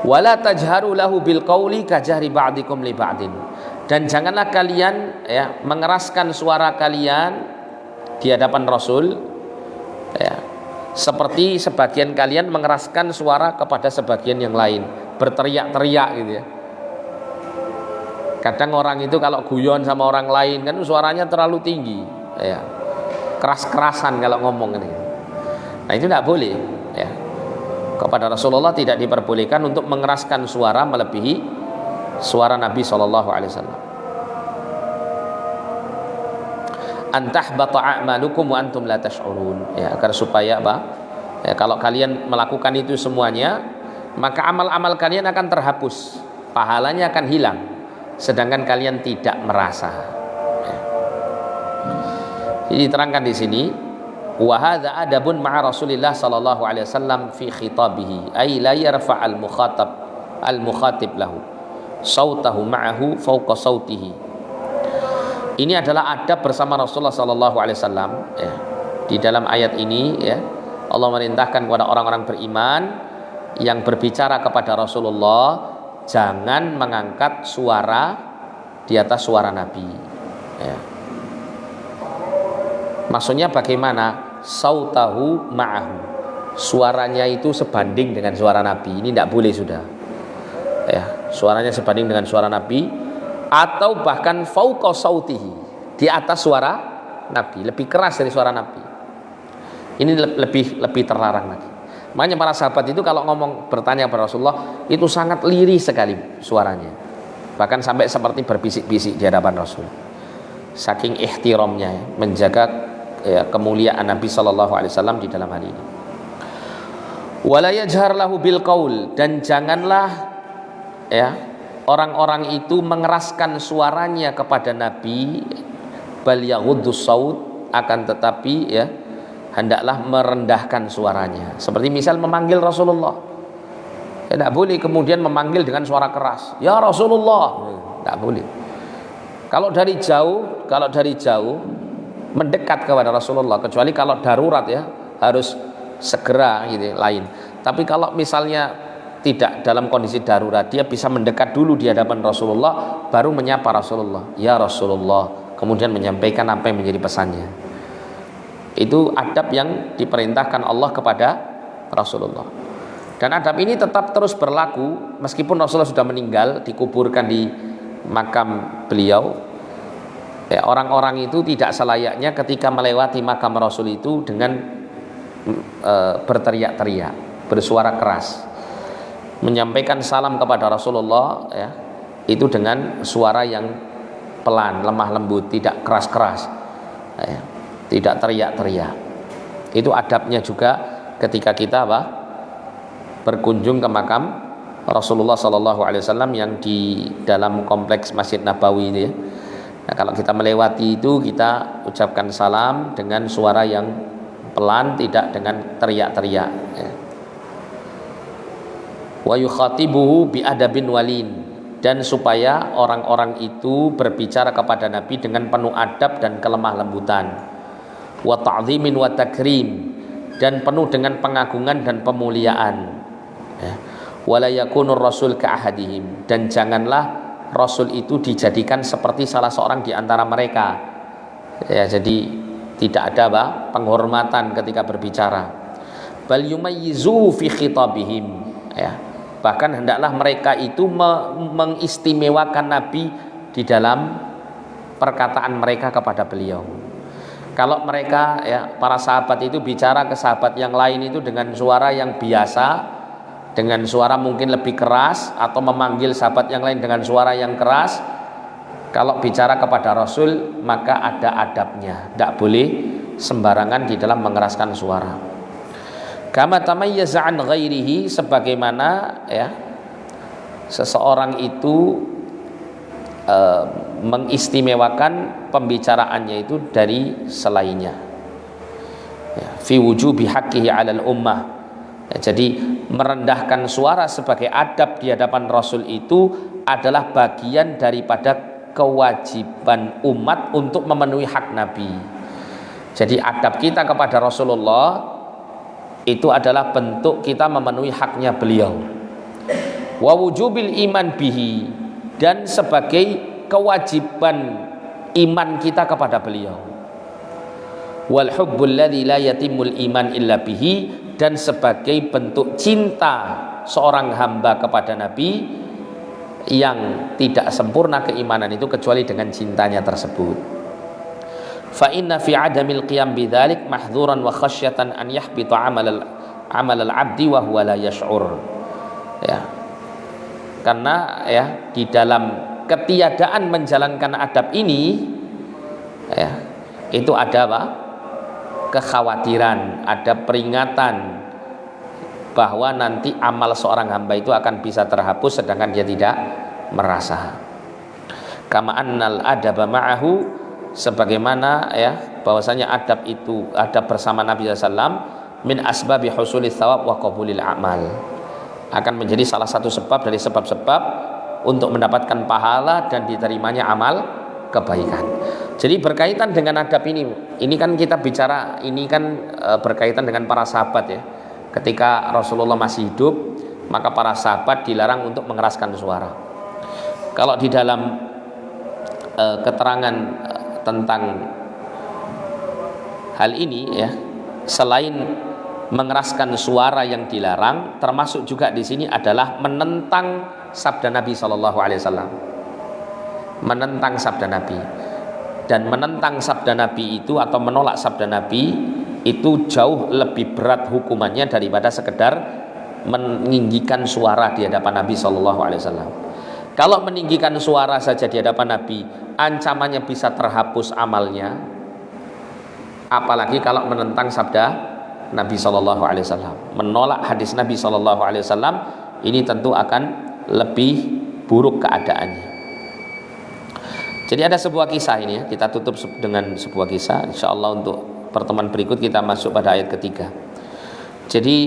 Wala tajharu lahu bil qauli ka jahri ba'dikum li ba'din. Dan janganlah kalian mengeraskan suara kalian di hadapan Rasul seperti sebagian kalian mengeraskan suara kepada sebagian yang lain, berteriak-teriak gitu ya. Kadang orang itu kalau guyon sama orang lain kan suaranya terlalu tinggi, keras-kerasan kalau ngomong ini. Nah, itu tidak boleh Kepada Rasulullah tidak diperbolehkan untuk mengeraskan suara melebihi suara Nabi SAW. Antahbata a'malukum wa antum la tash'urun. Agar supaya kalau kalian melakukan itu semuanya, maka amal-amal kalian akan terhapus, pahalanya akan hilang, sedangkan kalian tidak merasa. Jadi diterangkan di sini, wa hadza adabun ma'a Rasulillah sallallahu alaihi wasallam fi khitabihi, ay la yarfa' al-mukhatib lahu sautahu ma'ahu fawqa sautihi. Ini adalah adab bersama Rasulullah sallallahu alaihi wasallam. Di dalam ayat ini Allah merintahkan kepada orang-orang beriman yang berbicara kepada Rasulullah, jangan mengangkat suara di atas suara Nabi. Maksudnya bagaimana? Sautahu ma'ahu, suaranya itu sebanding dengan suara Nabi. Ini tidak boleh sudah ya, suaranya sebanding dengan suara Nabi, atau bahkan fauqa sautihi, di atas suara Nabi, lebih keras dari suara Nabi. Ini lebih terlarang lagi. Makanya para sahabat itu kalau ngomong bertanya kepada Rasulullah itu sangat lirih sekali suaranya, bahkan sampai seperti berbisik-bisik di hadapan Rasul, saking ihtiramnya ya, menjaga ya, kemuliaan Nabi SAW di dalam hal ini. Wala yajhar lahu bil qaul, dan janganlah ya orang-orang itu mengeraskan suaranya kepada Nabi, bal yaghuddus saut, akan tetapi ya hendaklah merendahkan suaranya. Seperti misal memanggil Rasulullah, ya, tidak boleh kemudian memanggil dengan suara keras, ya Rasulullah, tidak boleh. Kalau dari jauh mendekat kepada Rasulullah, kecuali kalau darurat ya harus segera gitu lain. Tapi kalau misalnya tidak dalam kondisi darurat, dia bisa mendekat dulu di hadapan Rasulullah, baru menyapa Rasulullah, ya Rasulullah, kemudian menyampaikan apa yang menjadi pesannya. Itu adab yang diperintahkan Allah kepada Rasulullah. Dan adab ini tetap terus berlaku meskipun Rasulullah sudah meninggal, dikuburkan di makam beliau. Ya, orang-orang itu tidak selayaknya ketika melewati makam Rasul itu dengan berteriak-teriak, bersuara keras, menyampaikan salam kepada Rasulullah ya, itu dengan suara yang pelan, lemah lembut, tidak keras-keras ya, tidak teriak-teriak. Itu adabnya juga ketika kita berkunjung ke makam Rasulullah SAW yang di dalam kompleks Masjid Nabawi ini ya. Nah, kalau kita melewati itu, kita ucapkan salam dengan suara yang pelan, tidak dengan teriak-teriak ya. Wa yukhatibuhu bi adabin walin, dan supaya orang-orang itu berbicara kepada Nabi dengan penuh adab dan kelemah lembutan. Wa ta'zimin wa takrim, dan penuh dengan pengagungan dan pemuliaan ya. Wala yakunur rasul ka'ahadihim, dan janganlah Rasul itu dijadikan seperti salah seorang di antara mereka ya, jadi tidak ada penghormatan ketika berbicara. Bal yumayyizu fi khitabihim ya, bahkan hendaklah mereka itu mengistimewakan Nabi di dalam perkataan mereka kepada beliau. Kalau mereka ya, para sahabat itu bicara ke sahabat yang lain itu dengan suara yang biasa, dengan suara mungkin lebih keras, atau memanggil sahabat yang lain dengan suara yang keras, kalau bicara kepada Rasul maka ada adabnya, tidak boleh sembarangan di dalam mengeraskan suara. Kama tamayyaza an ghairihi, sebagaimana ya seseorang itu mengistimewakan pembicaraannya itu dari selainnya ya, fi wujubi haqqihi 'alal ummah ya, jadi merendahkan suara sebagai adab di hadapan Rasul itu adalah bagian daripada kewajiban umat untuk memenuhi hak Nabi. Jadi adab kita kepada Rasulullah itu adalah bentuk kita memenuhi haknya beliau. Wa wujubil iman bihi, dan sebagai kewajiban iman kita kepada beliau. Wal hubbul ladzi la yatimul iman illa bihi, dan sebagai bentuk cinta seorang hamba kepada Nabi yang tidak sempurna keimanan itu kecuali dengan cintanya tersebut. Fa inna fi adamil qiyam bidzalik mahdzuran wa khasyatan an yahbita amal al-'abdi wa huwa la yash'ur ya. Karena ya di dalam ketiadaan menjalankan adab ini ya, itu ada kekhawatiran, ada peringatan bahwa nanti amal seorang hamba itu akan bisa terhapus sedangkan dia tidak merasa. Kama annal adaba ma'ahu, sebagaimana ya bahwasanya adab itu, adab bersama Nabi SAW min asbabi husulis thawab wa qabulil a'mal, akan menjadi salah satu sebab dari sebab-sebab untuk mendapatkan pahala dan diterimanya amal kebaikan. Jadi berkaitan dengan adab ini kan kita bicara, ini kan berkaitan dengan para sahabat ya. Ketika Rasulullah masih hidup, maka para sahabat dilarang untuk mengeraskan suara. Kalau di dalam keterangan tentang hal ini ya, selain mengeraskan suara yang dilarang, termasuk juga di sini adalah menentang sabda Nabi Shallallahu Alaihi Wasallam, menentang sabda Nabi. Dan menentang sabda Nabi itu atau menolak sabda Nabi itu jauh lebih berat hukumannya daripada sekedar meninggikan suara di hadapan Nabi Shallallahu Alaihi Wasallam. Kalau meninggikan suara saja di hadapan Nabi, ancamannya bisa terhapus amalnya. Apalagi kalau menentang sabda Nabi Shallallahu Alaihi Wasallam, menolak hadis Nabi Shallallahu Alaihi Wasallam, ini tentu akan lebih buruk keadaannya. Jadi ada sebuah kisah ini ya, kita tutup dengan sebuah kisah. Insya Allah untuk pertemuan berikut kita masuk pada ayat ketiga. Jadi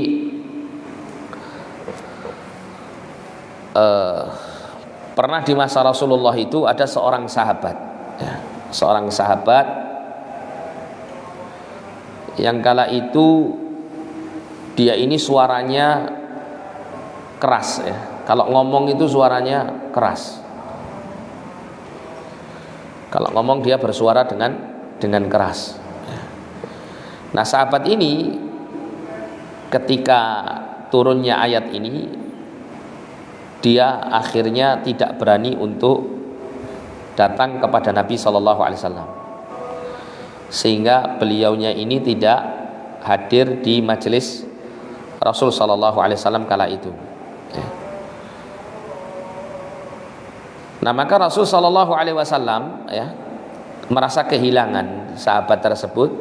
pernah di masa Rasulullah itu ada seorang sahabat ya, seorang sahabat yang kala itu dia ini suaranya keras ya. Kalau ngomong itu suaranya keras. Kalau ngomong dia bersuara dengan keras. Nah, sahabat ini ketika turunnya ayat ini, dia akhirnya tidak berani untuk datang kepada Nabi Shallallahu Alaihi Wasallam, sehingga beliaunya ini tidak hadir di majelis Rasul Shallallahu Alaihi Wasallam kala itu. Nah, maka Rasul Shallallahu Alaihi Wasallam ya merasa kehilangan sahabat tersebut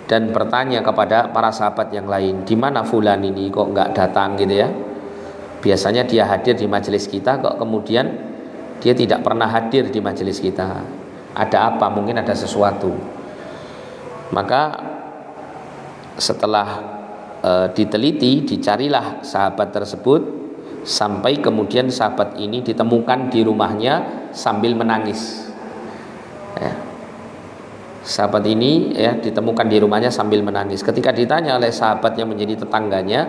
dan bertanya kepada para sahabat yang lain, di mana fulan ini kok nggak datang gitu ya? Biasanya dia hadir di majelis kita, kok kemudian dia tidak pernah hadir di majelis kita. Ada apa? Mungkin ada sesuatu. Maka setelah diteliti, dicarilah sahabat tersebut, sampai kemudian sahabat ini ditemukan di rumahnya sambil menangis ya. Sahabat ini ya ditemukan di rumahnya sambil menangis. Ketika ditanya oleh sahabat yang menjadi tetangganya,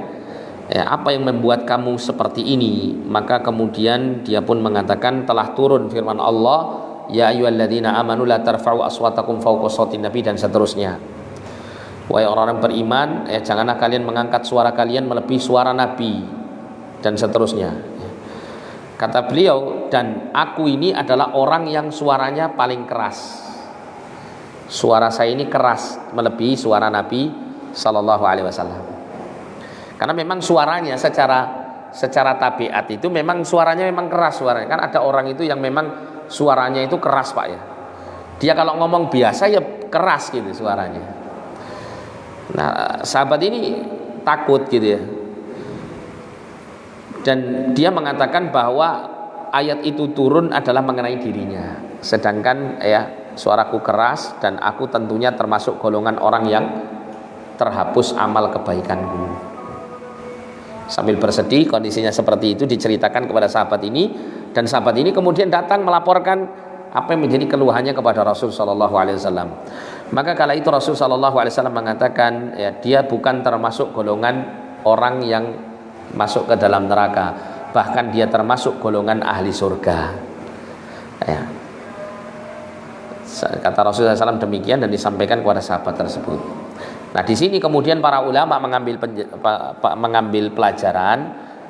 ya, apa yang membuat kamu seperti ini? Maka kemudian dia pun mengatakan, telah turun firman Allah, ya ayyuhalladzina amanu la tarfa'u aswatakum fawqa shautin nabi, dan seterusnya. Wahai orang-orang beriman, janganlah kalian mengangkat suara kalian melebihi suara Nabi, dan seterusnya. Kata beliau, dan aku ini adalah orang yang suaranya paling keras. Suara saya ini keras melebihi suara Nabi Sallallahu Alaihi Wasallam. Karena memang suaranya secara tabiat itu memang suaranya memang keras suaranya. Kan ada orang itu yang memang suaranya itu keras, Pak ya. Dia kalau ngomong biasa ya keras gitu suaranya. Nah, sahabat ini takut gitu ya. Dan dia mengatakan bahwa ayat itu turun adalah mengenai dirinya. Sedangkan ya suaraku keras dan aku tentunya termasuk golongan orang yang terhapus amal kebaikanku. Sambil bersedih, kondisinya seperti itu diceritakan kepada sahabat ini, dan sahabat ini kemudian datang melaporkan apa yang menjadi keluhannya kepada Rasul Shallallahu Alaihi Wasallam. Maka kala itu Rasul Shallallahu Alaihi Wasallam mengatakan, ya, dia bukan termasuk golongan orang yang masuk ke dalam neraka, bahkan dia termasuk golongan ahli surga ya. Kata Rasulullah SAW demikian dan disampaikan kepada sahabat tersebut. Nah, di sini kemudian para ulama mengambil pelajaran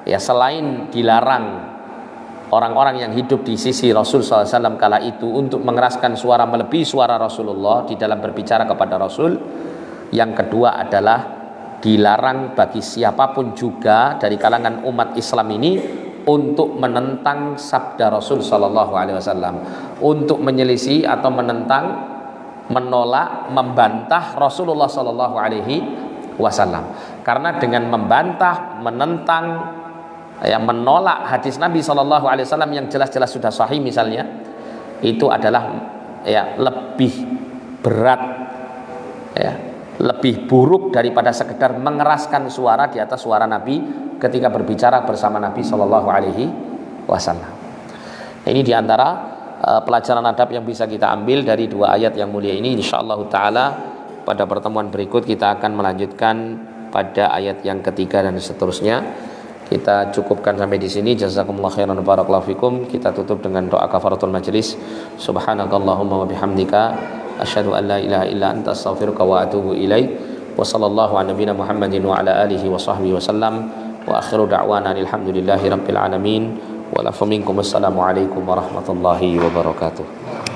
ya, selain dilarang orang-orang yang hidup di sisi Rasul SAW kala itu untuk mengeraskan suara melebihi suara Rasulullah di dalam berbicara kepada Rasul, yang kedua adalah dilarang bagi siapapun juga dari kalangan umat Islam ini untuk menentang sabda Rasul Sallallahu Alaihi Wasallam, untuk menyelisih atau menentang, menolak, membantah Rasulullah Sallallahu Alaihi Wasallam. Karena dengan membantah, menentang, ya, menolak hadis Nabi Sallallahu Alaihi Wasallam yang jelas-jelas sudah sahih misalnya, itu adalah ya lebih berat ya, lebih buruk daripada sekedar mengeraskan suara di atas suara Nabi ketika berbicara bersama Nabi Shallallahu Alaihi Wasallam. Ini diantara pelajaran adab yang bisa kita ambil dari dua ayat yang mulia ini. Insyaallah Taala pada pertemuan berikut kita akan melanjutkan pada ayat yang ketiga dan seterusnya. Kita cukupkan sampai di sini. Jazakumullah khairan, barakallahu fikum. Kita tutup dengan doa kafaratul majelis. Subhanakallahumma wa bihamdika asyhadu an la ilaha illa anta astaghfiruka wa atubu ilaik. Wa sallallahu ala nabiyina Muhammadin wa ala alihi wa sahbihi wasallam. Wa akhiru da'wana alhamdulillahi rabbil alamin. Wa lafu minkum assalamu alaikum warahmatullahi wabarakatuh.